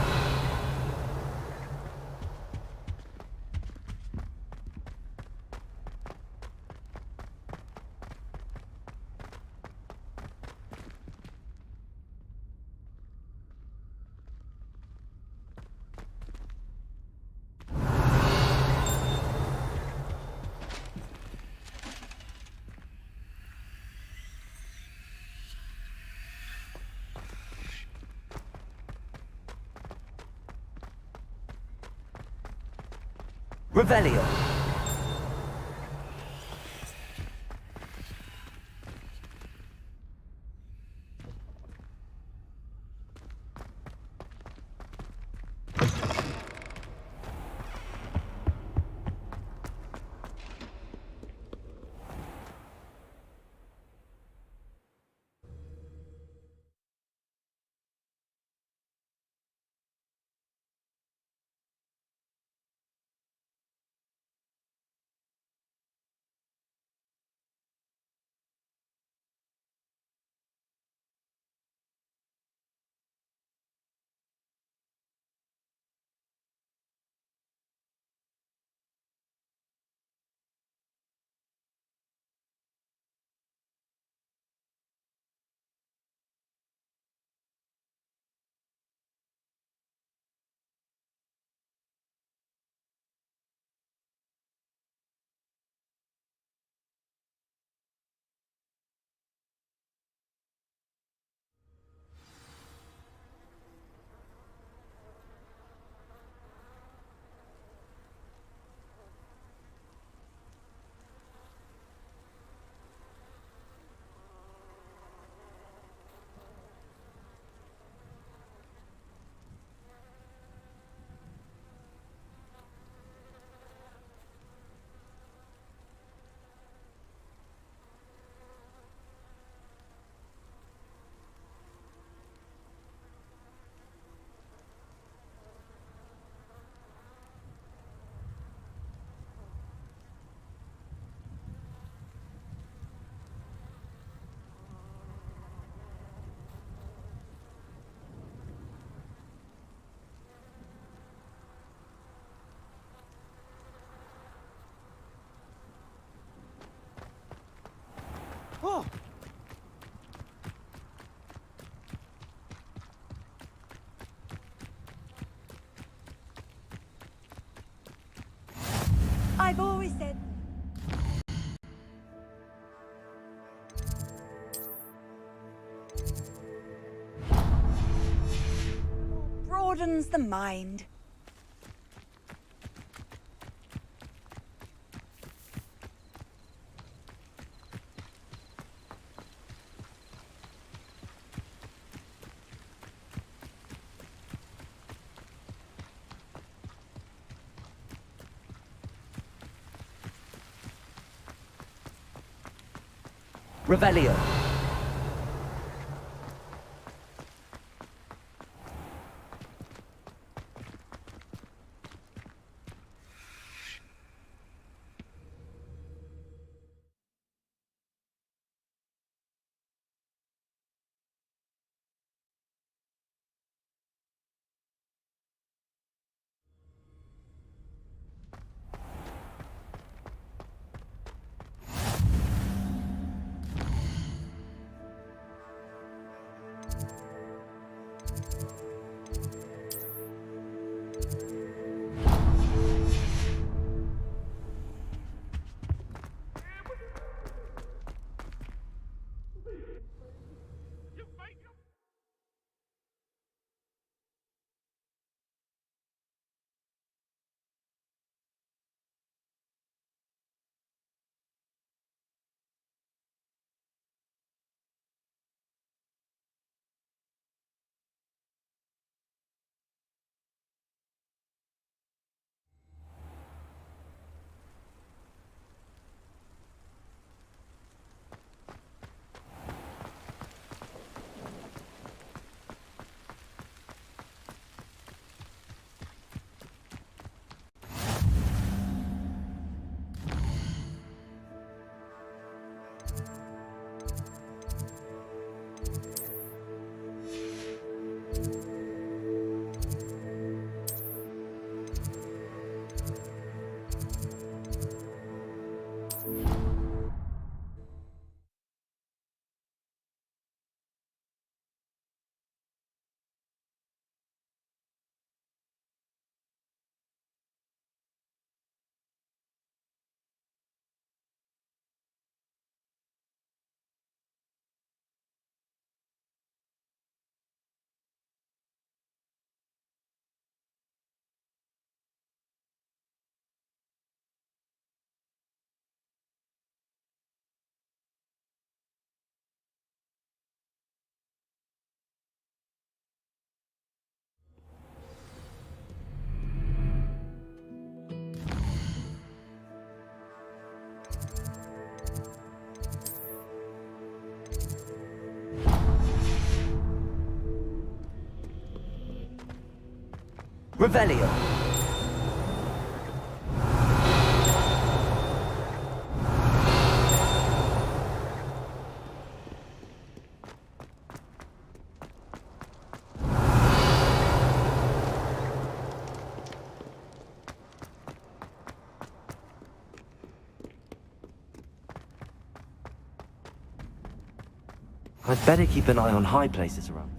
Revelio. Oh! I've always said... broadens the mind. Revelio. Revelio. I'd better keep an eye on high places around.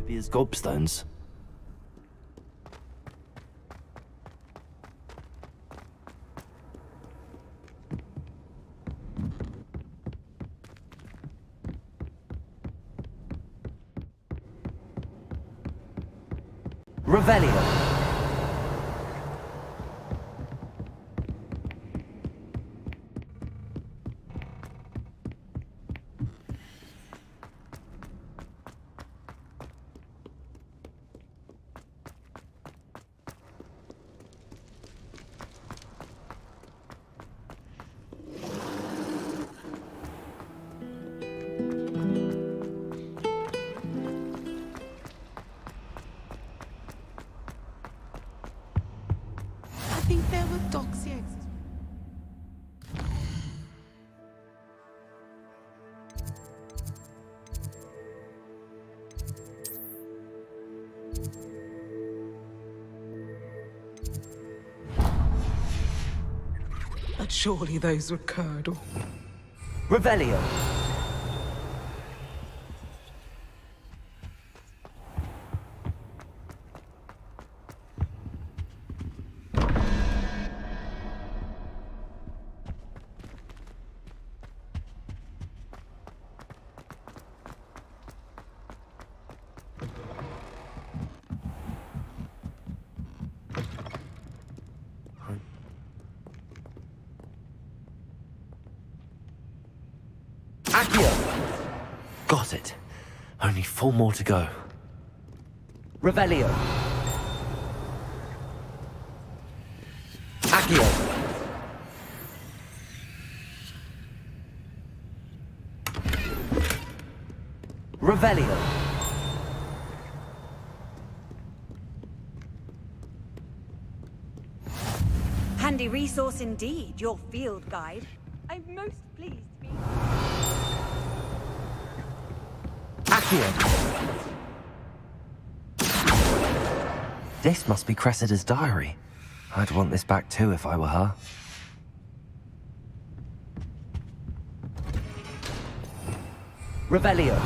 Zenobia's gobstones. Revelio. I think there were dogs here. But surely those were Curdle. Revelio. Got it. Only 4 more to go. Revelio. Accio. Revelio. Handy resource indeed, your field guide. I'm most pleased to be... This must be Cressida's diary. I'd want this back too if I were her. Revelio.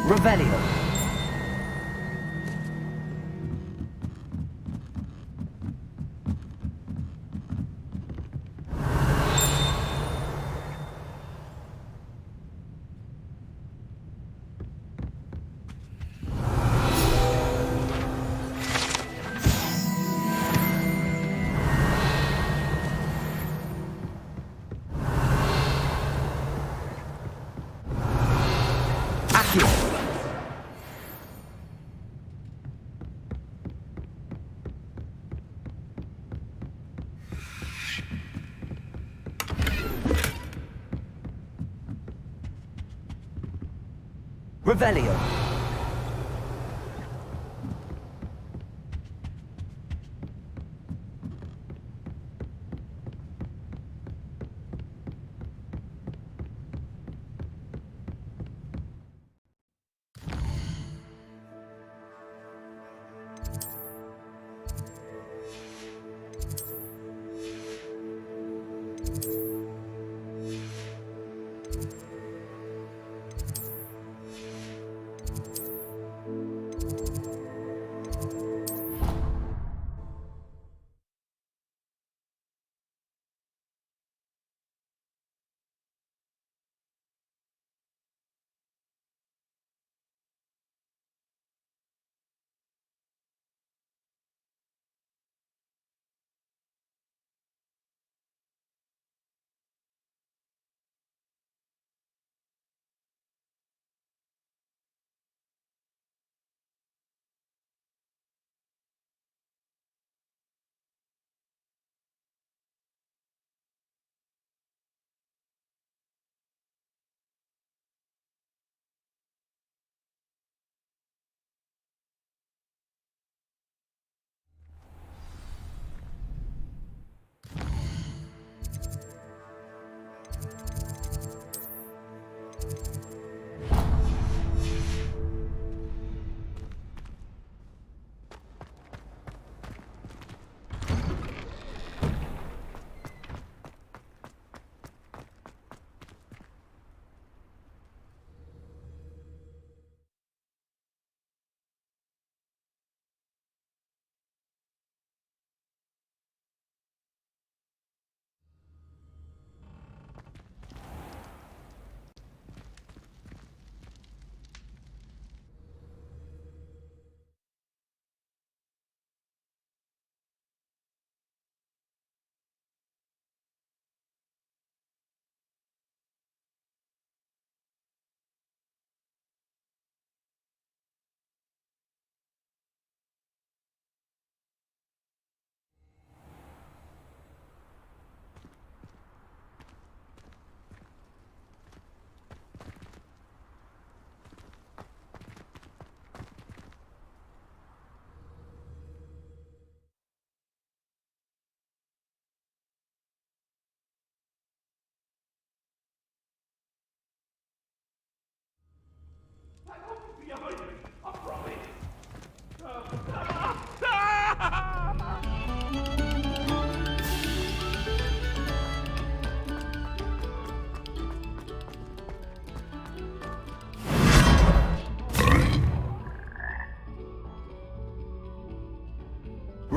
Revelio. Revelio.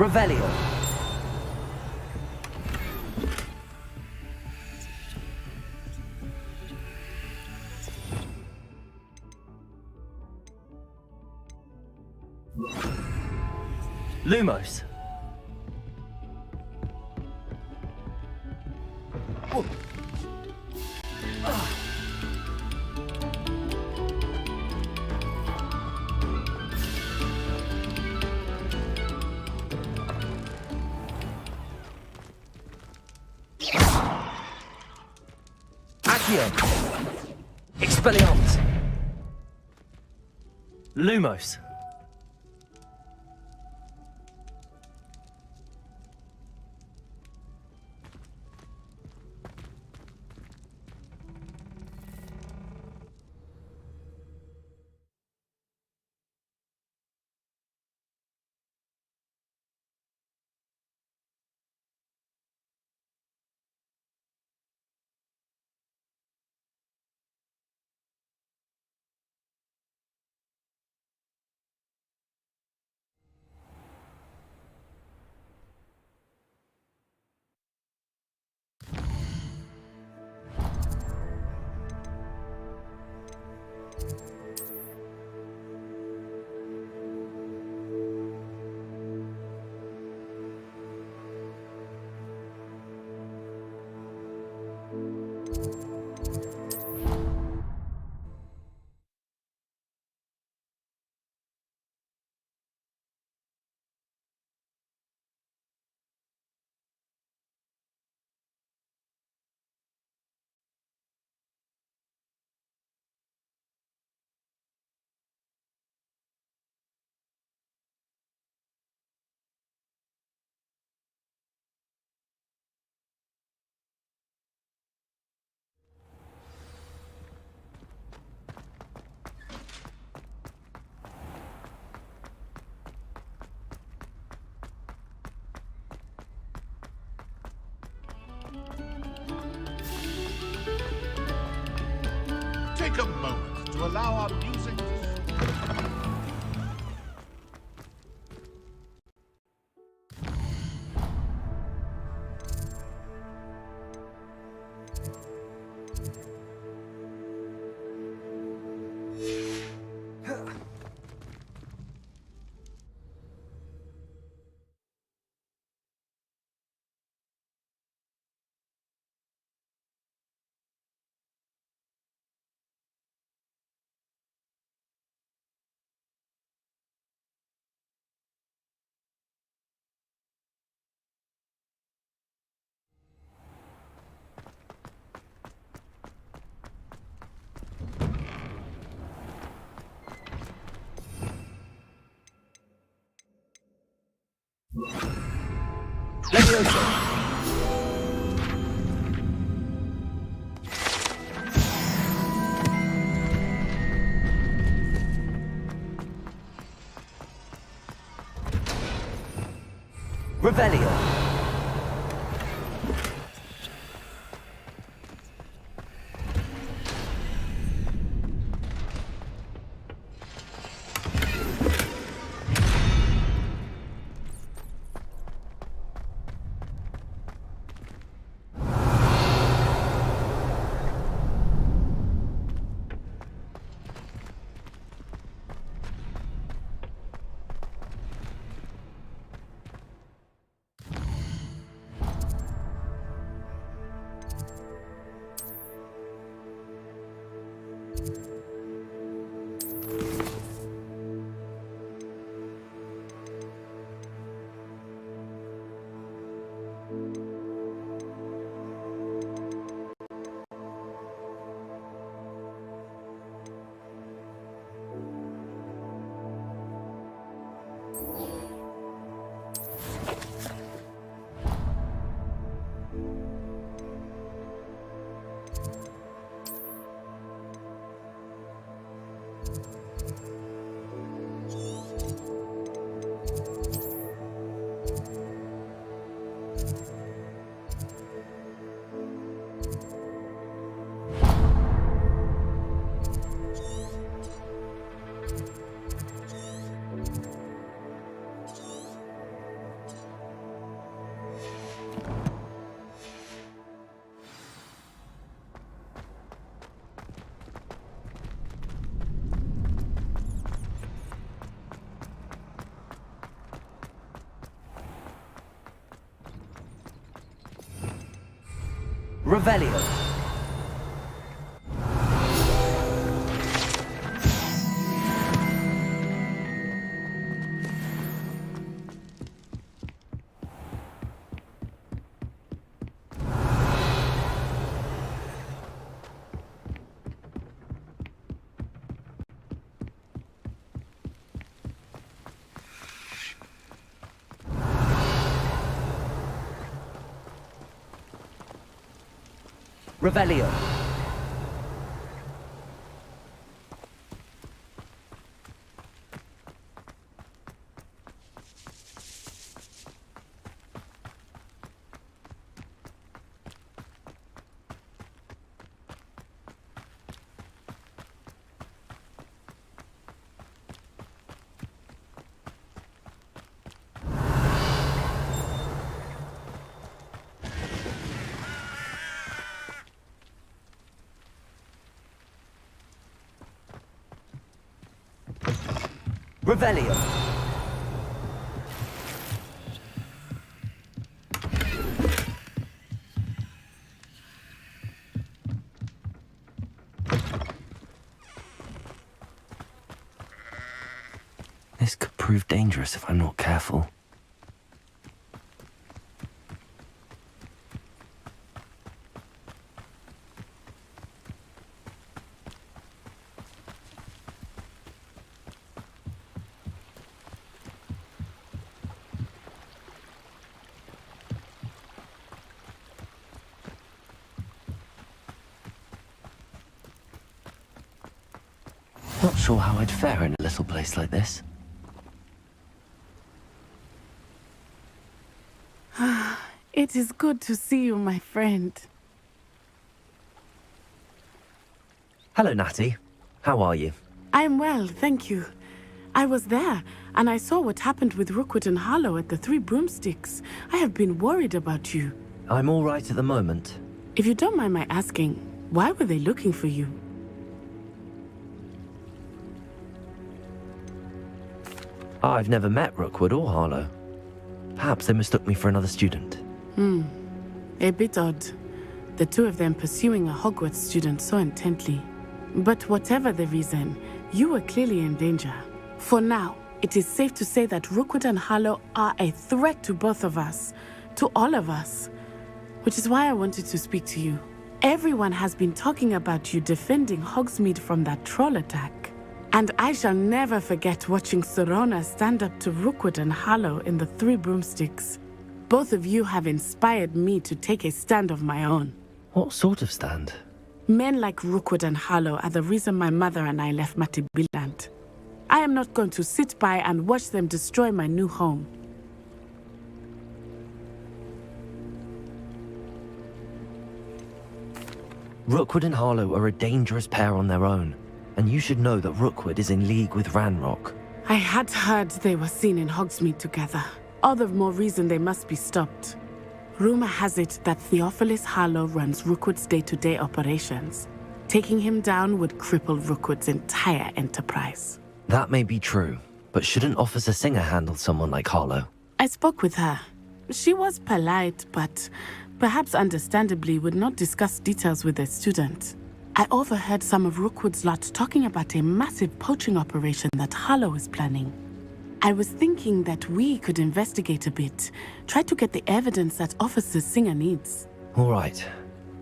Revelio. Lumos. Accio. Expelliarmus. Lumos. Take a moment to allow our music to... Leviosa. Revelio. Revelio. Revelio. Revelio. This could prove dangerous if I'm not careful. Not sure how I'd fare in a little place like this. It is good to see you, my friend. Hello, Natty. How are you? I'm well, thank you. I was there, and I saw what happened with Rookwood and Harlow at the Three Broomsticks. I have been worried about you. I'm all right at the moment. If you don't mind my asking, why were they looking for you? I've never met Rookwood or Harlow. Perhaps they mistook me for another student. A bit odd. The two of them pursuing a Hogwarts student so intently. But whatever the reason, you were clearly in danger. For now, it is safe to say that Rookwood and Harlow are a threat to both of us, to all of us. Which is why I wanted to speak to you. Everyone has been talking about you defending Hogsmeade from that troll attack. And I shall never forget watching Serona stand up to Rookwood and Harlow in the Three Broomsticks. Both of you have inspired me to take a stand of my own. What sort of stand? Men like Rookwood and Harlow are the reason my mother and I left Matibiland. I am not going to sit by and watch them destroy my new home. Rookwood and Harlow are a dangerous pair on their own. And you should know that Rookwood is in league with Ranrock. I had heard they were seen in Hogsmeade together. All the more reason they must be stopped. Rumor has it that Theophilus Harlow runs Rookwood's day-to-day operations. Taking him down would cripple Rookwood's entire enterprise. That may be true, but shouldn't Officer Singer handle someone like Harlow? I spoke with her. She was polite, but perhaps understandably would not discuss details with a student. I overheard some of Rookwood's lot talking about a massive poaching operation that Harlow is planning. I was thinking that we could investigate a bit, try to get the evidence that Officer Singer needs. All right,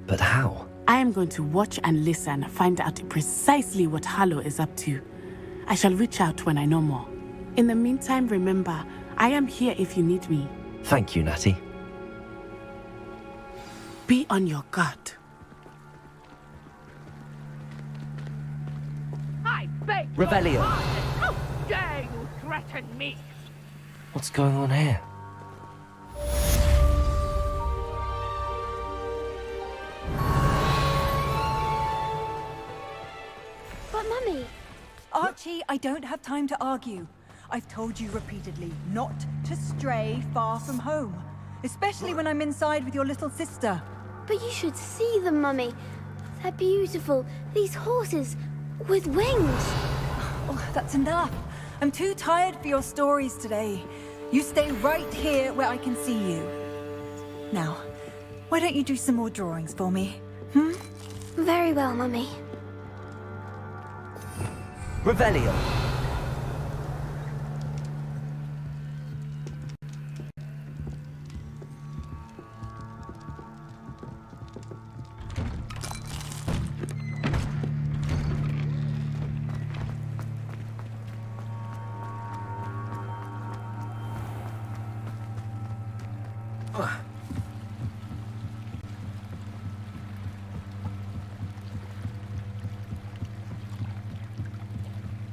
but how? I am going to watch and listen, find out precisely what Harlow is up to. I shall reach out when I know more. In the meantime, remember, I am here if you need me. Thank you, Natty. Be on your guard. Revelio. How dare you threaten me? What's going on here? But Mummy... Archie, I don't have time to argue. I've told you repeatedly not to stray far from home. Especially when I'm inside with your little sister. But you should see them, Mummy. They're beautiful. These horses with wings. Oh, that's enough. I'm too tired for your stories today. You stay right here where I can see you. Now, Why don't you do some more drawings for me? Very well, Mummy. Revelio.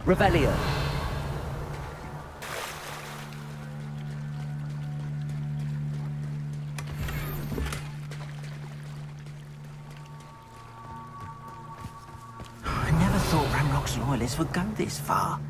Revelio. I never thought Ranrock's loyalists would go this far.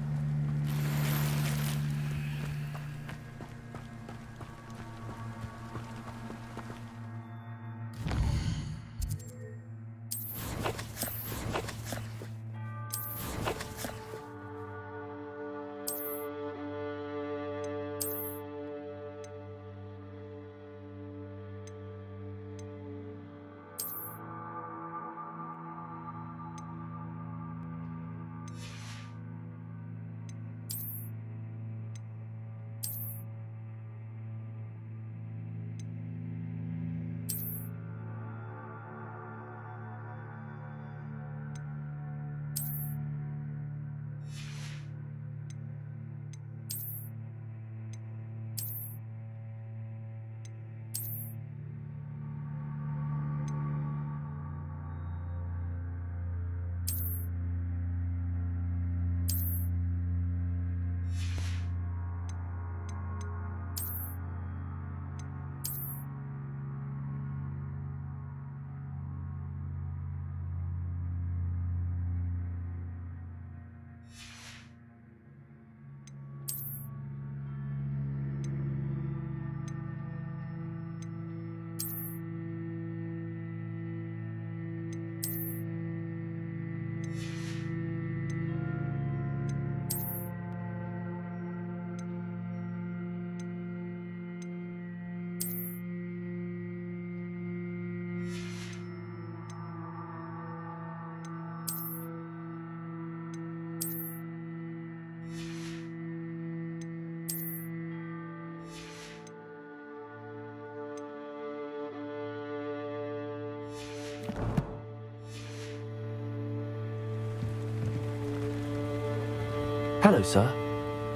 Hello, sir.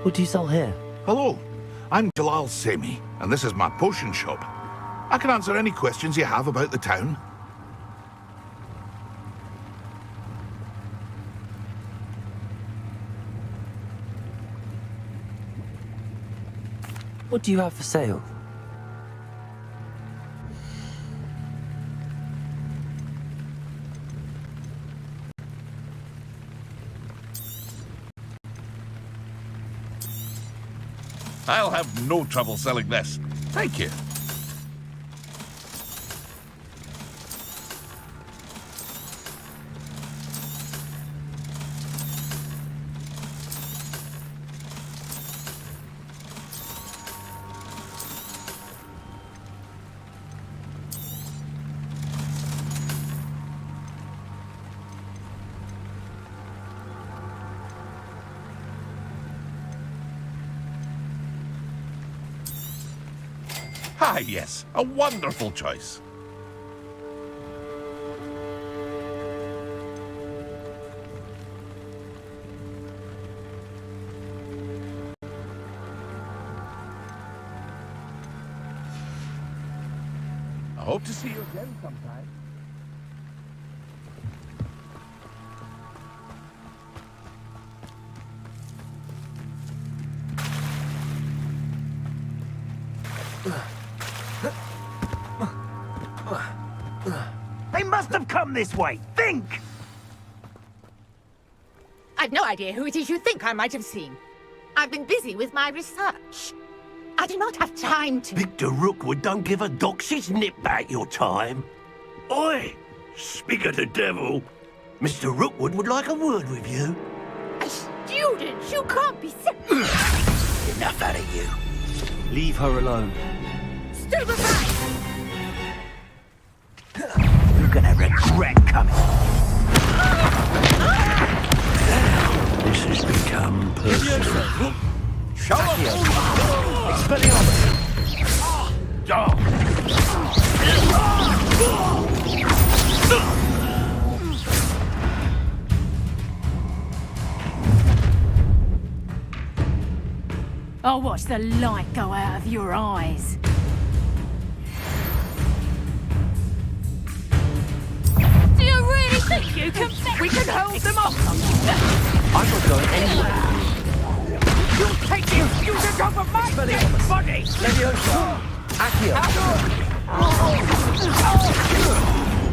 What do you sell here? Hello, I'm Jalal Semi, and this is my potion shop. I can answer any questions you have about the town. What do you have for sale? I'll have no trouble selling this. Thank you. Ah, yes, a wonderful choice. I hope to see you again sometime. They must have come this way. Think! I've no idea who it is you think I might have seen. I've been busy with my research. I do not have time to... Victor Rookwood don't give a doxy's nip back your time. Oi! Speak of the devil. Mr. Rookwood would like a word with you. A student? You can't be so... Enough out of you. Leave her alone. Stupefy! gonna regret coming. This has become personal. Show Expelliarmus! I'll watch the light go out of your eyes. Do you really think you can... We can hold them off? I'm not going anywhere. You'll take you to go for my dead body! Leviosa! Accio!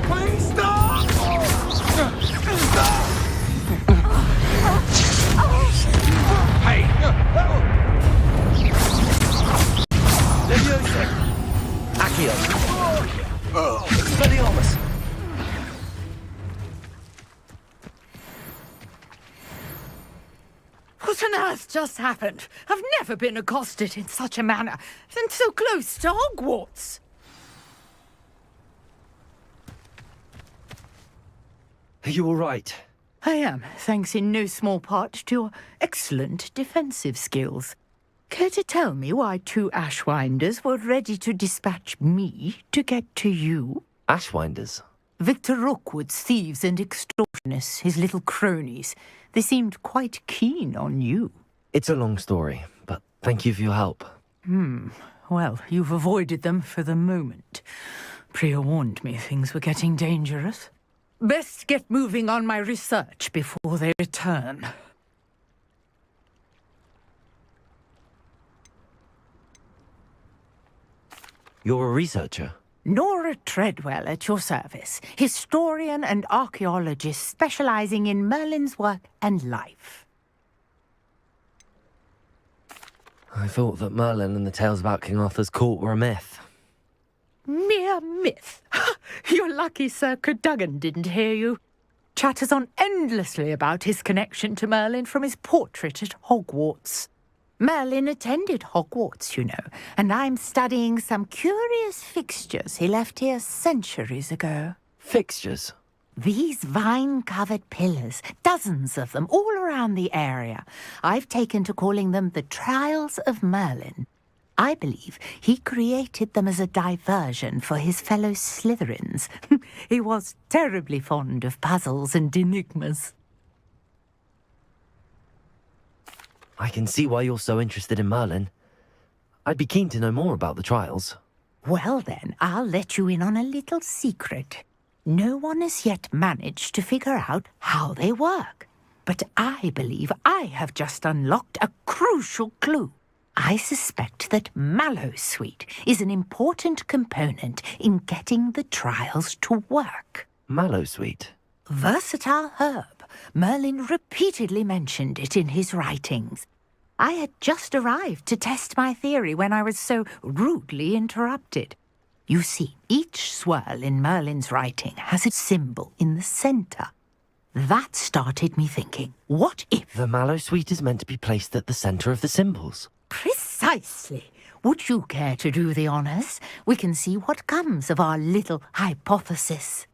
Please stop! Hey! Leviosa! Accio! Expelliarmus! What on earth just happened? I've never been accosted in such a manner, and so close to Hogwarts. Are you all right? I am, thanks in no small part to your excellent defensive skills. Care to tell me why 2 Ashwinders were ready to dispatch me to get to you? Ashwinders? Victor Rookwood's thieves and extortionists, his little cronies. They seemed quite keen on you. It's a long story, but thank you for your help. Well, you've avoided them for the moment. Priya warned me things were getting dangerous. Best get moving on my research before they return. You're a researcher? Nora Treadwell at your service, historian and archaeologist specializing in Merlin's work and life. I thought that Merlin and the tales about King Arthur's court were a myth. Mere myth. You're lucky Sir Cadogan didn't hear you. Chatters on endlessly about his connection to Merlin from his portrait at Hogwarts. Merlin attended Hogwarts, you know, and I'm studying some curious fixtures he left here centuries ago. Fixtures? These vine-covered pillars, dozens of them, all around the area. I've taken to calling them the Trials of Merlin. I believe he created them as a diversion for his fellow Slytherins. He was terribly fond of puzzles and enigmas. I can see why you're so interested in Merlin. I'd be keen to know more about the trials. Well then, I'll let you in on a little secret. No one has yet managed to figure out how they work. But I believe I have just unlocked a crucial clue. I suspect that Mallowsweet is an important component in getting the trials to work. Mallowsweet? Versatile herb. Merlin repeatedly mentioned it in his writings. I had just arrived to test my theory when I was so rudely interrupted. You see, each swirl in Merlin's writing has a symbol in the centre. That started me thinking, what if... The Mallowsweet is meant to be placed at the centre of the symbols. Precisely. Would you care to do the honours? We can see what comes of our little hypothesis.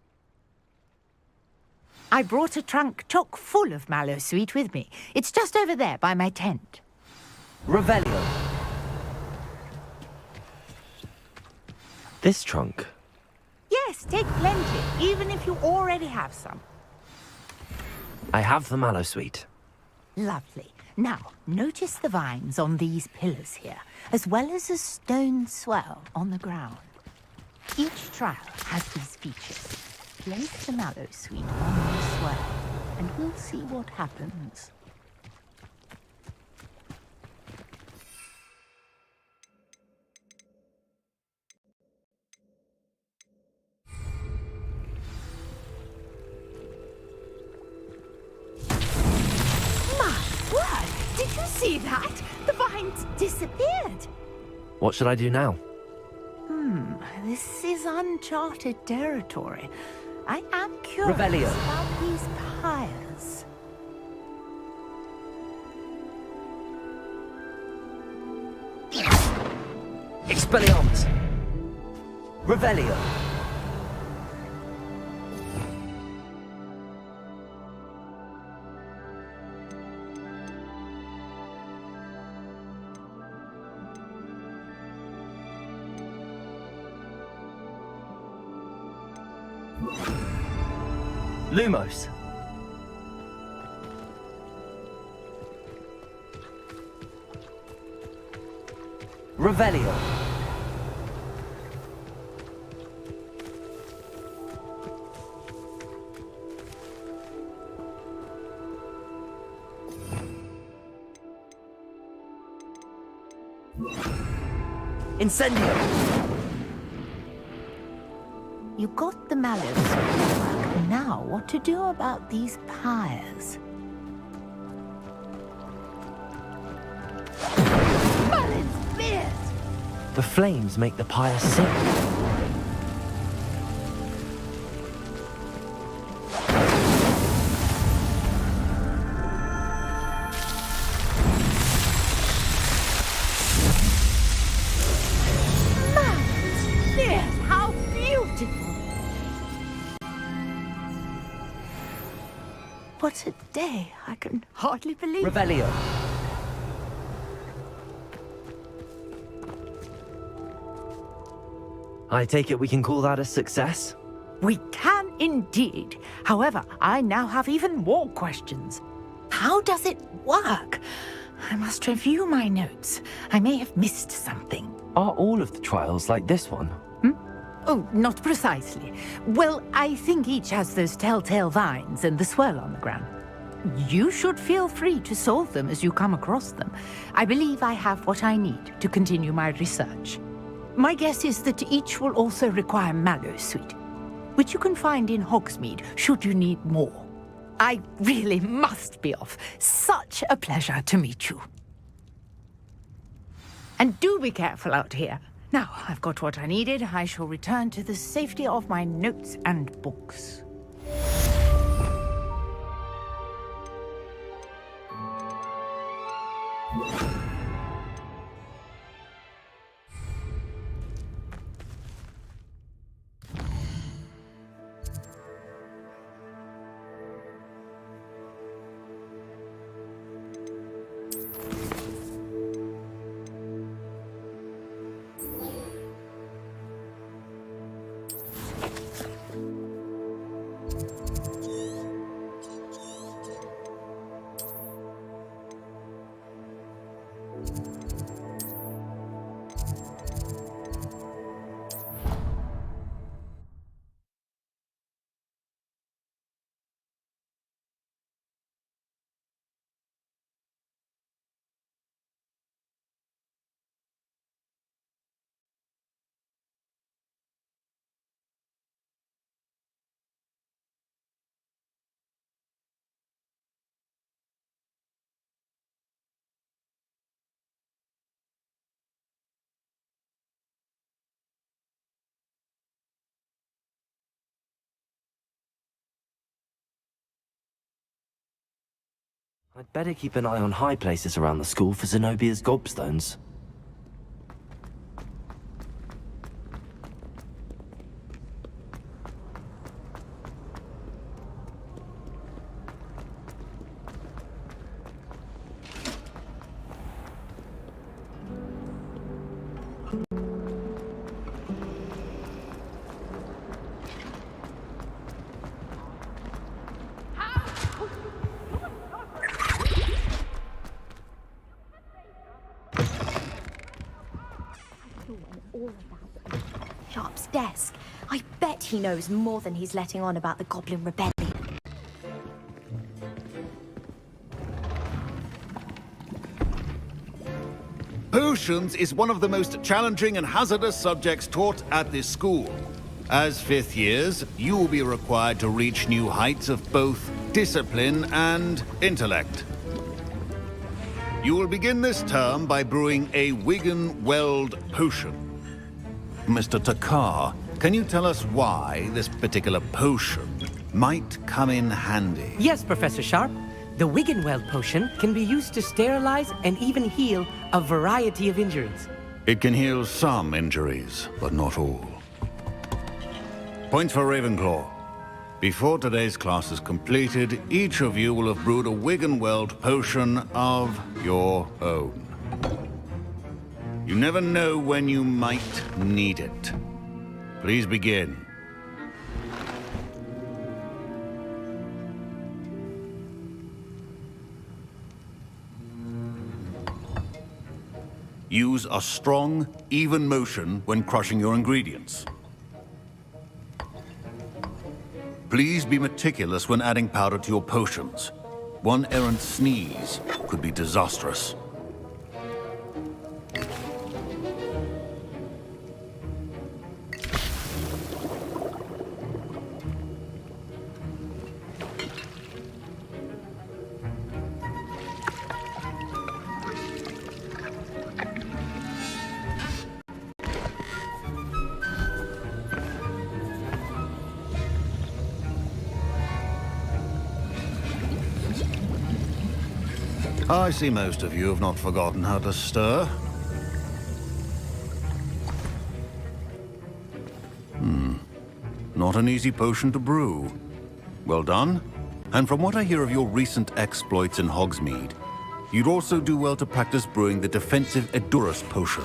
I brought a trunk chock full of Mallowsweet with me. It's just over there by my tent. Revelio. This trunk? Yes, take plenty, even if you already have some. I have the Mallowsweet. Lovely. Now, notice the vines on these pillars here, as well as a stone swell on the ground. Each trial has these features. Place the Mallowsweet on the swell, and we'll see what happens. My word! Did you see that? The vines disappeared. What should I do now? This is uncharted territory. I am curious Revelio. about these pyres. Expelliarmus. Revelio. Lumos. Revelio. Incendio. You got the mallows. Now, what to do about these pyres? The flames make the pyre sink. How beautiful! What a day. I can hardly believe it. Revelio. I take it we can call that a success? We can indeed. However, I now have even more questions. How does it work? I must review my notes. I may have missed something. Are all of the trials like this one? Oh, not precisely. Well, I think each has those telltale vines and the swirl on the ground. You should feel free to solve them as you come across them. I believe I have what I need to continue my research. My guess is that each will also require mallow sweet, which you can find in Hogsmeade should you need more. I really must be off. Such a pleasure to meet you. And do be careful out here. Now, I've got what I needed. I shall return to the safety of my notes and books. I'd better keep an eye on high places around the school for Zenobia's gobstones. Sharp's desk. I bet he knows more than he's letting on about the Goblin Rebellion. Potions is one of the most challenging and hazardous subjects taught at this school. As fifth years, you will be required to reach new heights of both discipline and intellect. You will begin this term by brewing a Wiggenweld potion. Mr. Takar, can you tell us why this particular potion might come in handy? Yes, Professor Sharp. The Wiggenweld potion can be used to sterilize and even heal a variety of injuries. It can heal some injuries, but not all. Points for Ravenclaw. Before today's class is completed, each of you will have brewed a Wiggenweld potion of your own. You never know when you might need it. Please begin. Use a strong, even motion when crushing your ingredients. Please be meticulous when adding powder to your potions. One errant sneeze could be disastrous. I see most of you have not forgotten how to stir. Not an easy potion to brew. Well done. And from what I hear of your recent exploits in Hogsmeade, you'd also do well to practice brewing the defensive Edurus potion.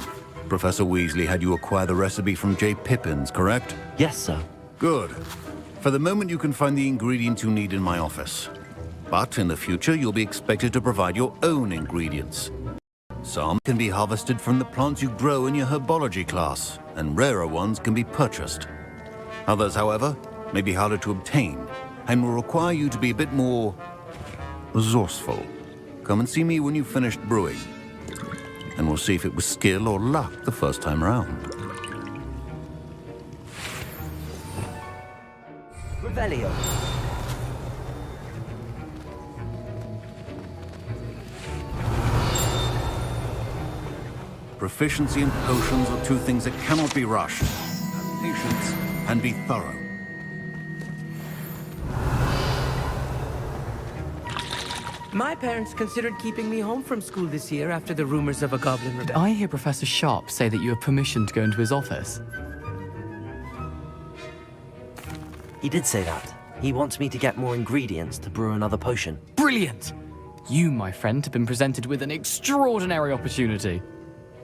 Professor Weasley had you acquire the recipe from J. Pippins, correct? Yes, sir. Good. For the moment, you can find the ingredients you need in my office. But in the future, you'll be expected to provide your own ingredients. Some can be harvested from the plants you grow in your herbology class, and rarer ones can be purchased. Others, however, may be harder to obtain, and will require you to be a bit more resourceful. Come and see me when you've finished brewing, and we'll see if it was skill or luck the first time round. Revelio. Proficiency in potions are two things that cannot be rushed. Have patience and be thorough. My parents considered keeping me home from school this year after the rumors of a goblin rebellion. I hear Professor Sharp say that you have permission to go into his office. He did say that. He wants me to get more ingredients to brew another potion. Brilliant! You, my friend, have been presented with an extraordinary opportunity.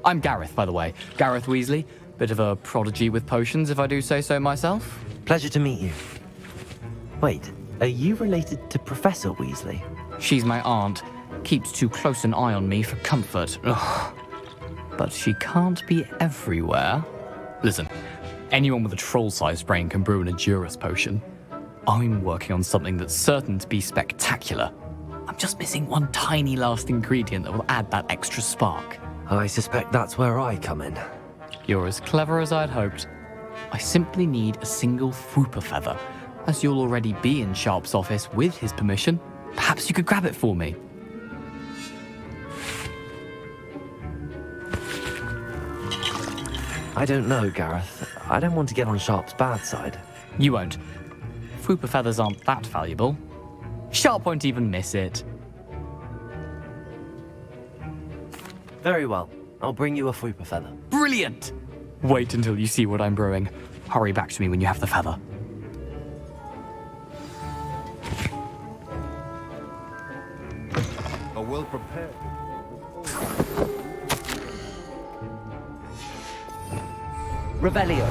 I'm Gareth, by the way. Gareth Weasley. Bit of a prodigy with potions, if I do say so myself. Pleasure to meet you. Wait, are you related to Professor Weasley? She's my aunt. Keeps too close an eye on me for comfort. Ugh. But she can't be everywhere. Listen, anyone with a troll-sized brain can brew an Edurus potion. I'm working on something that's certain to be spectacular. I'm just missing one tiny last ingredient that will add that extra spark. I suspect that's where I come in. You're as clever as I'd hoped. I simply need a single Fwooper feather. As you'll already be in Sharp's office with his permission, perhaps you could grab it for me. I don't know, Gareth. I don't want to get on Sharp's bad side. You won't. Fwooper feathers aren't that valuable. Sharp won't even miss it. Very well. I'll bring you a Fwooper feather. Brilliant! Wait until you see what I'm brewing. Hurry back to me when you have the feather. A well-prepared... Revelio.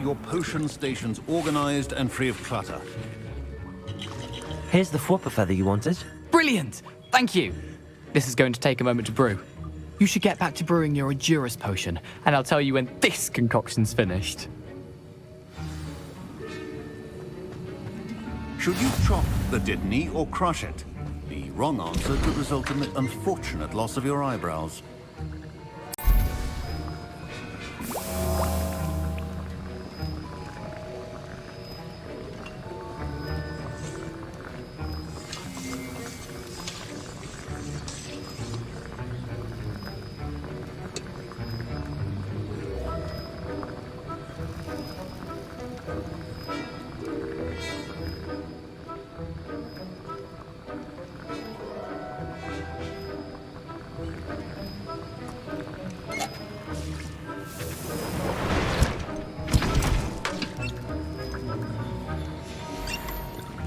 Your potion stations organized and free of clutter. Here's the Fwooper feather you wanted. Brilliant! Thank you! This is going to take a moment to brew. You should get back to brewing your Edurus potion, and I'll tell you when this concoction's finished. Should you chop the Didney or crush it? The wrong answer could result in the unfortunate loss of your eyebrows.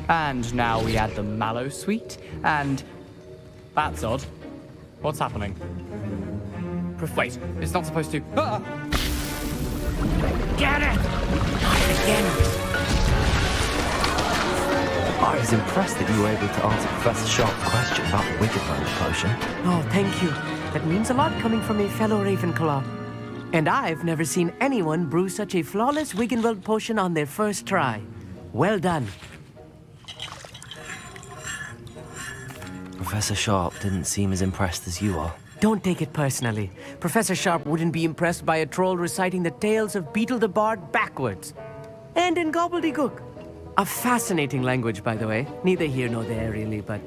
And now we add the mallow sweet, and... That's odd. What's happening? Wait, it's not supposed to... Ah! Get it! I was impressed that you were able to answer Professor Sharp's question about the Wiggenweld potion. Oh, thank you. That means a lot coming from a fellow Ravenclaw. And I've never seen anyone brew such a flawless Wiggenweld potion on their first try. Well done. Professor Sharp didn't seem as impressed as you are. Don't take it personally. Professor Sharp wouldn't be impressed by a troll reciting the tales of Beetle the Bard backwards. And in gobbledygook. A fascinating language, by the way. Neither here nor there, really, but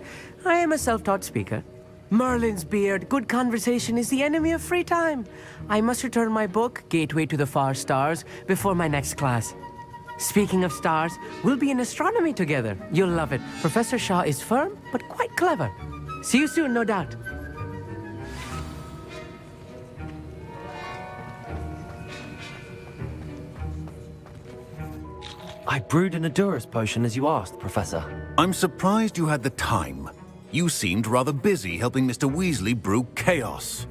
I am a self-taught speaker. Merlin's beard, good conversation is the enemy of free time. I must return my book, Gateway to the Far Stars, before my next class. Speaking of stars, we'll be in astronomy together. You'll love it. Professor Shaw is firm, but quite clever. See you soon, no doubt. I brewed an Adurus potion as you asked, Professor. I'm surprised you had the time. You seemed rather busy helping Mr. Weasley brew chaos.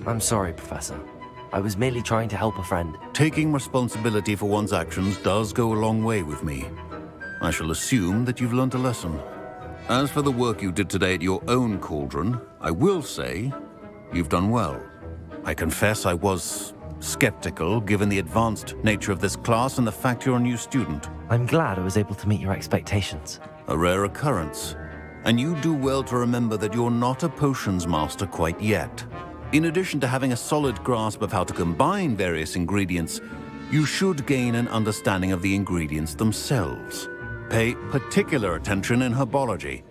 I'm sorry, Professor. I was merely trying to help a friend. Taking responsibility for one's actions does go a long way with me. I shall assume that you've learnt a lesson. As for the work you did today at your own cauldron, I will say you've done well. I confess I was skeptical, given the advanced nature of this class and the fact you're a new student. I'm glad I was able to meet your expectations. A rare occurrence. And you do well to remember that you're not a potions master quite yet. In addition to having a solid grasp of how to combine various ingredients, you should gain an understanding of the ingredients themselves. Pay particular attention in herbology.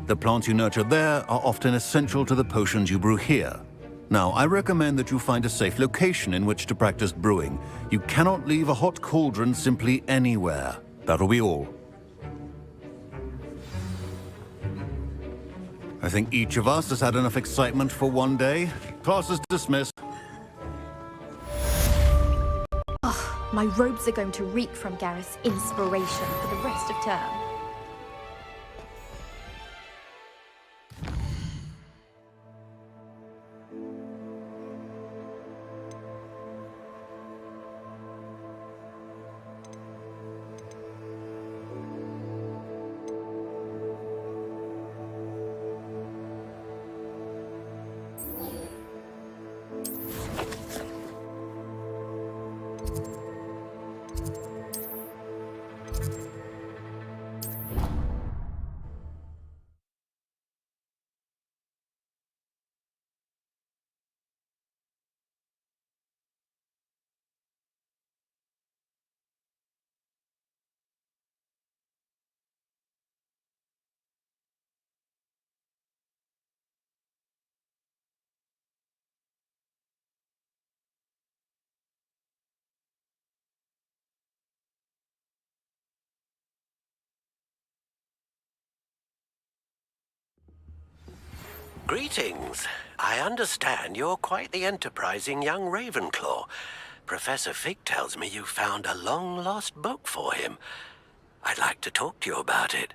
The plants you nurture there are often essential to the potions you brew here. Now, I recommend that you find a safe location in which to practice brewing. You cannot leave a hot cauldron simply anywhere. That'll be all. I think each of us has had enough excitement for one day. Class is dismissed. Ugh, my robes are going to reek from Gareth's inspiration for the rest of term. Greetings. I understand you're quite the enterprising young Ravenclaw. Professor Fig tells me you found a long-lost book for him. I'd like to talk to you about it.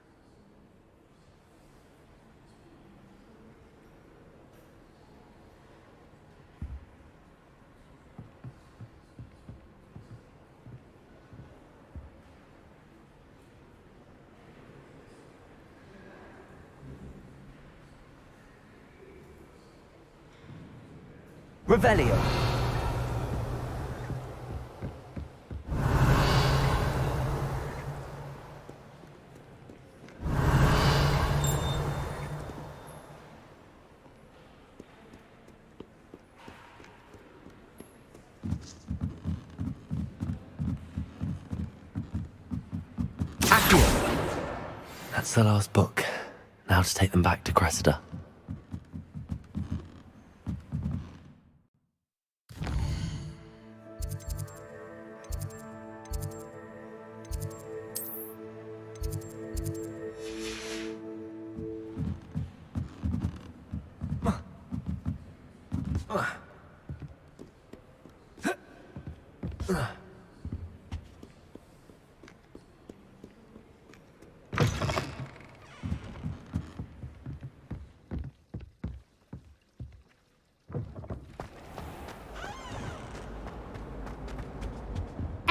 Revelio. That's the last book. Now to take them back to Cressida.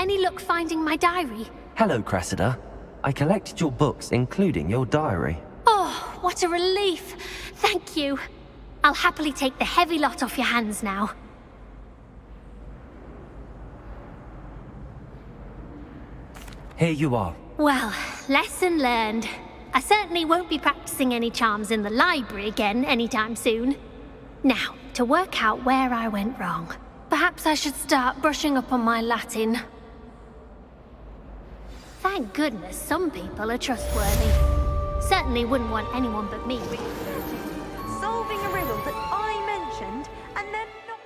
Any luck finding my diary? Hello, Cressida. I collected your books, including your diary. Oh, what a relief. Thank you. I'll happily take the heavy lot off your hands now. Here you are. Well, lesson learned. I certainly won't be practicing any charms in the library again anytime soon. Now, to work out where I went wrong. Perhaps I should start brushing up on my Latin. Thank goodness some people are trustworthy. Certainly wouldn't want anyone but me. Solving a riddle that I mentioned, and then not...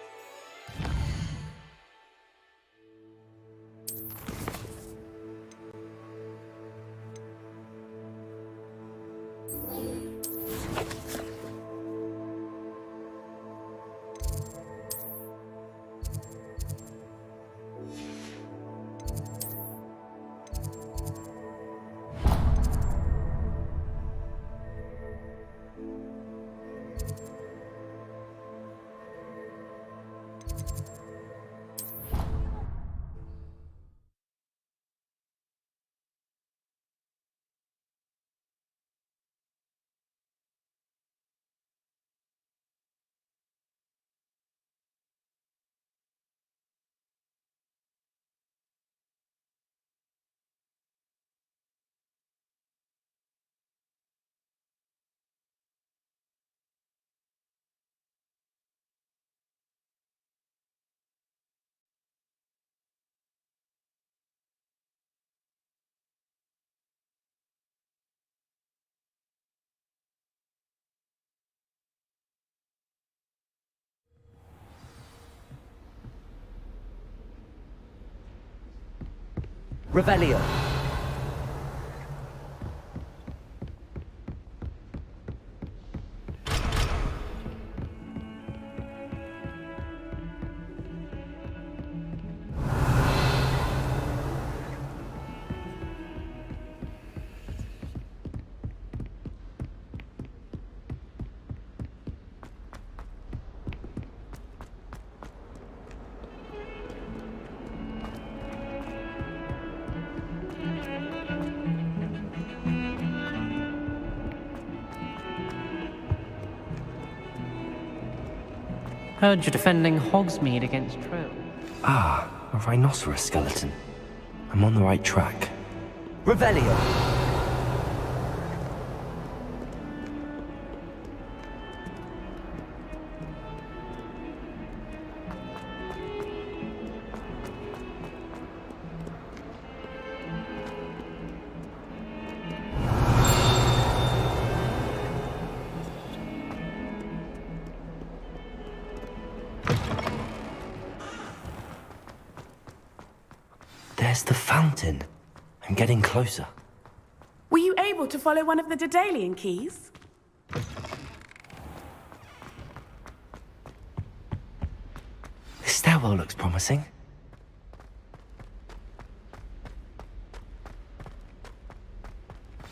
Revelio. Heard you're defending Hogsmeade against Trill. Ah, a rhinoceros skeleton. I'm on the right track. Revelio. There's the fountain. I'm getting closer. Were you able to follow one of the Daedalian keys? This stairwell looks promising.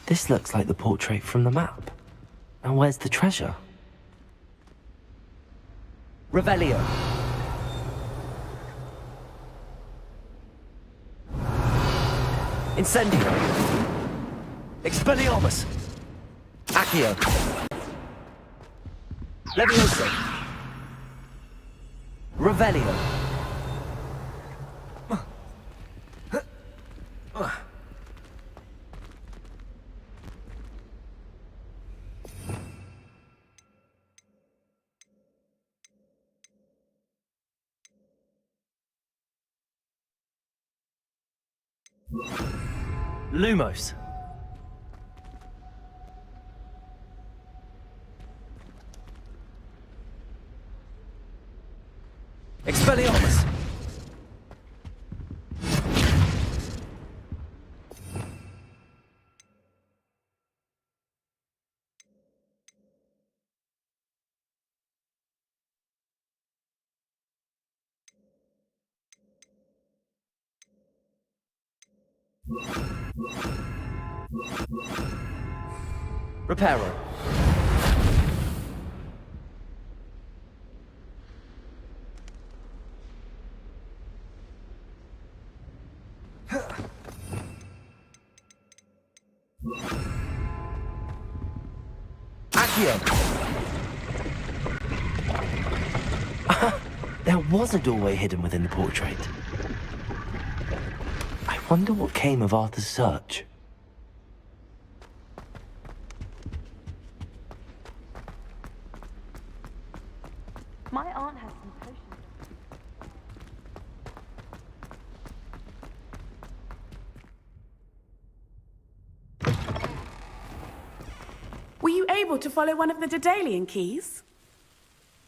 This looks like the portrait from the map. Now where's the treasure? Revelio. Incendio. Expelliarmus. Accio. Levioso. Revelio. Lumos. Expelliarmus. Reparo. There was a doorway hidden within the portrait. I wonder what came of Arthur's search. My aunt has some potions. Were you able to follow one of the Daedalian keys?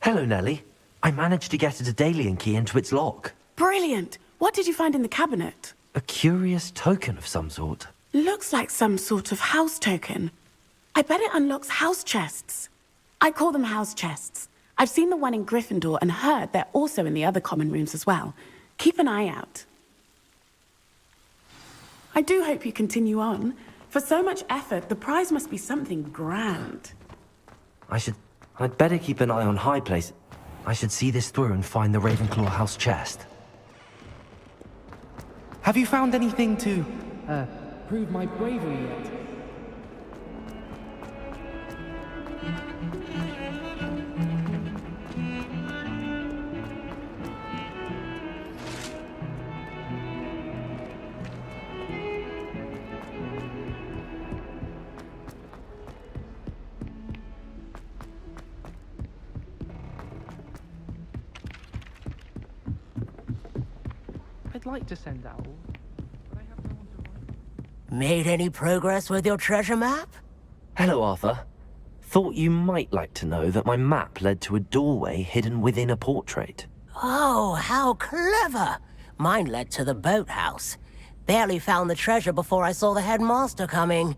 Hello, Nellie. I managed to get a Daedalian key into its lock. Brilliant! What did you find in the cabinet? A curious token of some sort. Looks like some sort of house token. I bet it unlocks house chests. I call them house chests. I've seen the one in Gryffindor and heard they're also in the other common rooms as well. Keep an eye out. I do hope you continue on. For so much effort, the prize must be something grand. I'd better keep an eye on high place. I should see this through and find the Ravenclaw house chest. Have you found anything to, prove my bravery yet? I'd like to send out, but I have no one to write. Made any progress with your treasure map? Hello, Arthur. Thought you might like to know that my map led to a doorway hidden within a portrait. Oh, how clever! Mine led to the boathouse. Barely found the treasure before I saw the headmaster coming.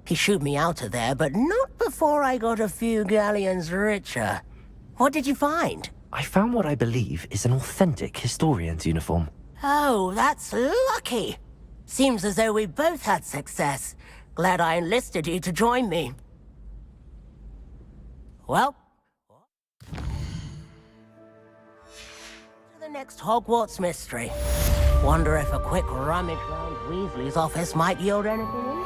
He shooed me out of there, but not before I got a few galleons richer. What did you find? I found what I believe is an authentic historian's uniform. Oh, that's lucky. Seems as though we both had success. Glad I enlisted you to join me. Well, to the next Hogwarts mystery. Wonder if a quick rummage round Weasley's office might yield anything?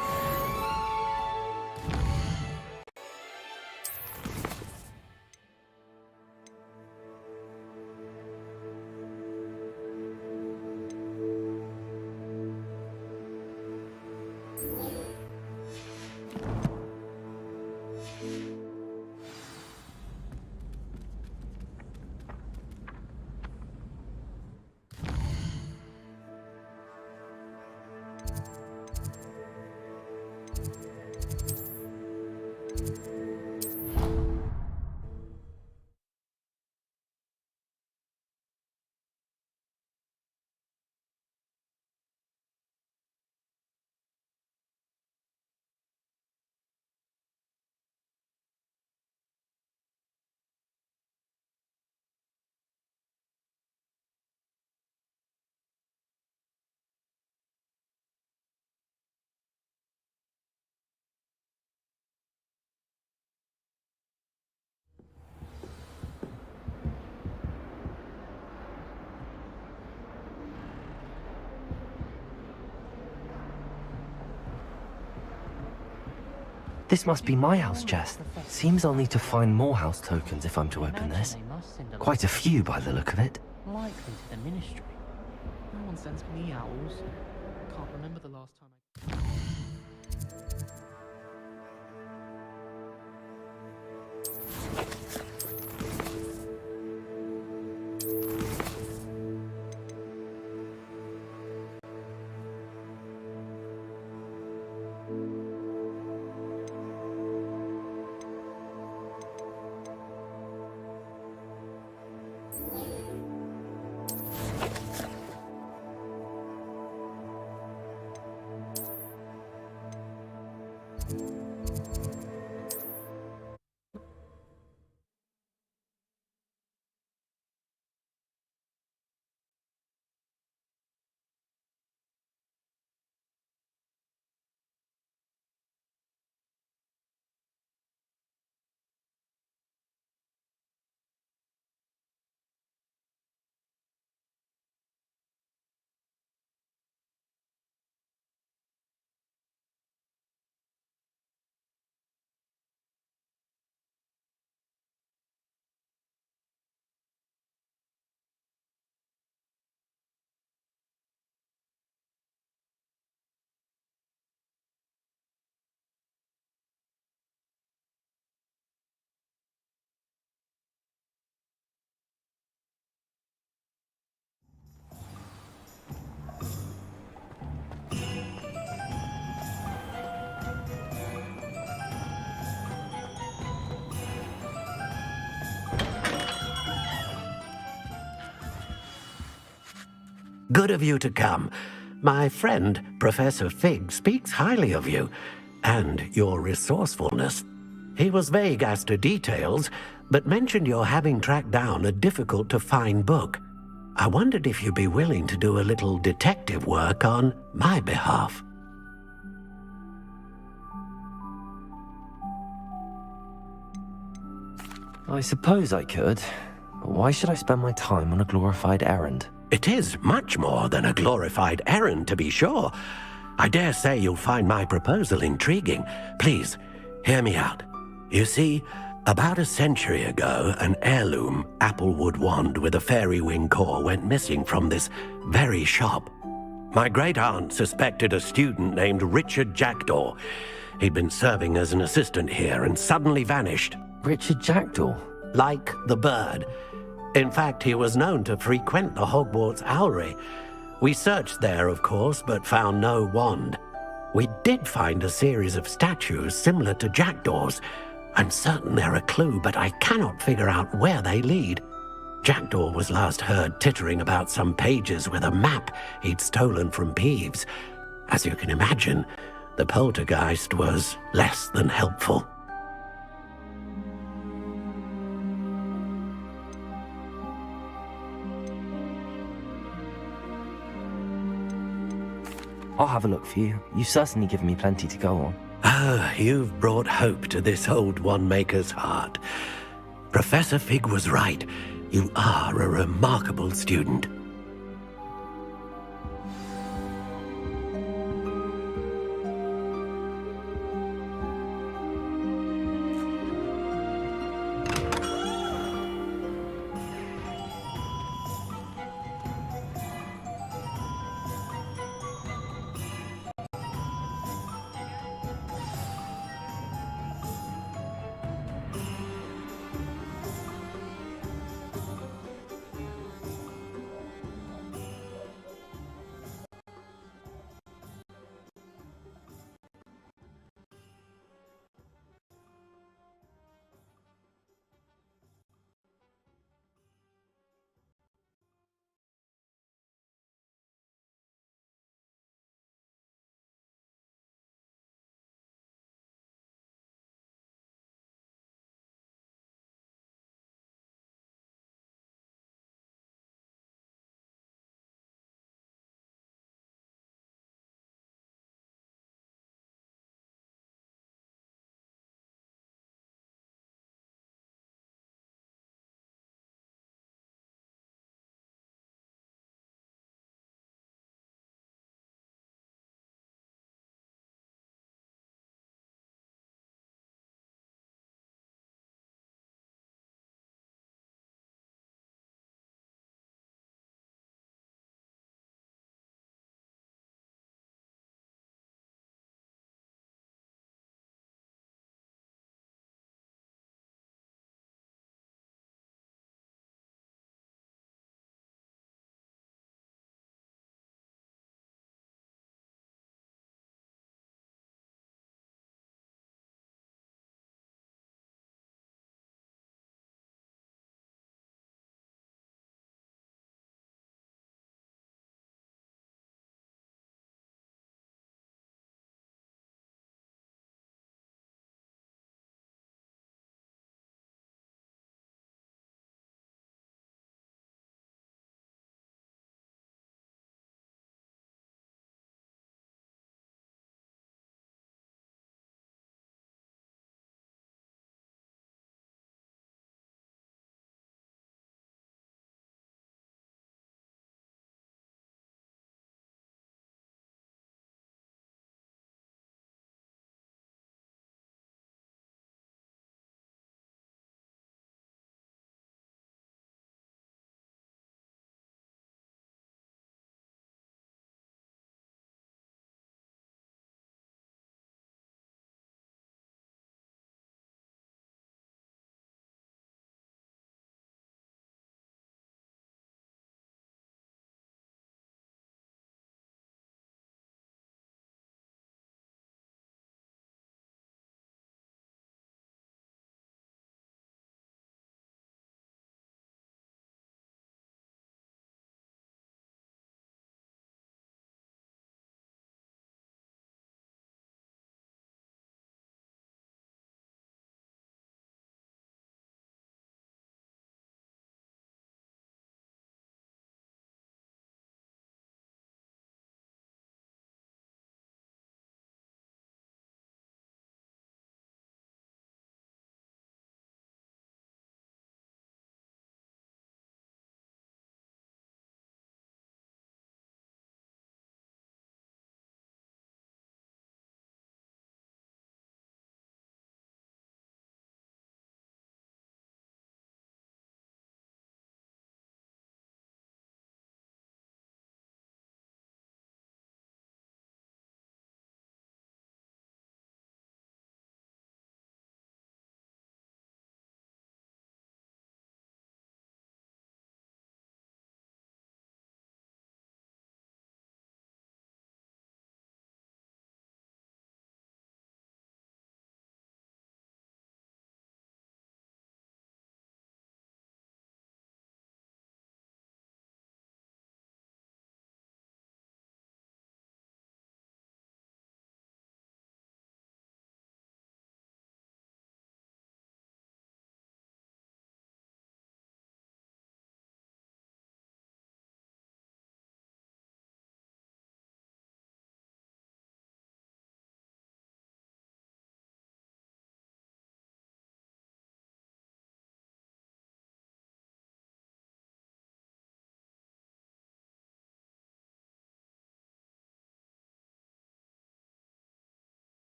This must be my house chest. Seems I'll need to find more house tokens if I'm to open this. Quite a few by the look of it. Likely to the ministry. No one sends me owls. Can't remember the last time I... Good of you to come. My friend, Professor Fig, speaks highly of you and your resourcefulness. He was vague as to details, but mentioned your having tracked down a difficult-to-find book. I wondered if you'd be willing to do a little detective work on my behalf. I suppose I could, but why should I spend my time on a glorified errand? It is much more than a glorified errand, to be sure. I dare say you'll find my proposal intriguing. Please, hear me out. You see, about a century ago, an heirloom applewood wand with a fairy wing core went missing from this very shop. My great-aunt suspected a student named Richard Jackdaw. He'd been serving as an assistant here and suddenly vanished. Richard Jackdaw? Like the bird. In fact, he was known to frequent the Hogwarts Owlery. We searched there, of course, but found no wand. We did find a series of statues similar to Jackdaw's. I'm certain they're a clue, but I cannot figure out where they lead. Jackdaw was last heard tittering about some pages with a map he'd stolen from Peeves. As you can imagine, the poltergeist was less than helpful. I'll have a look for you. You've certainly given me plenty to go on. Ah, you've brought hope to this old one-maker's heart. Professor Fig was right. You are a remarkable student.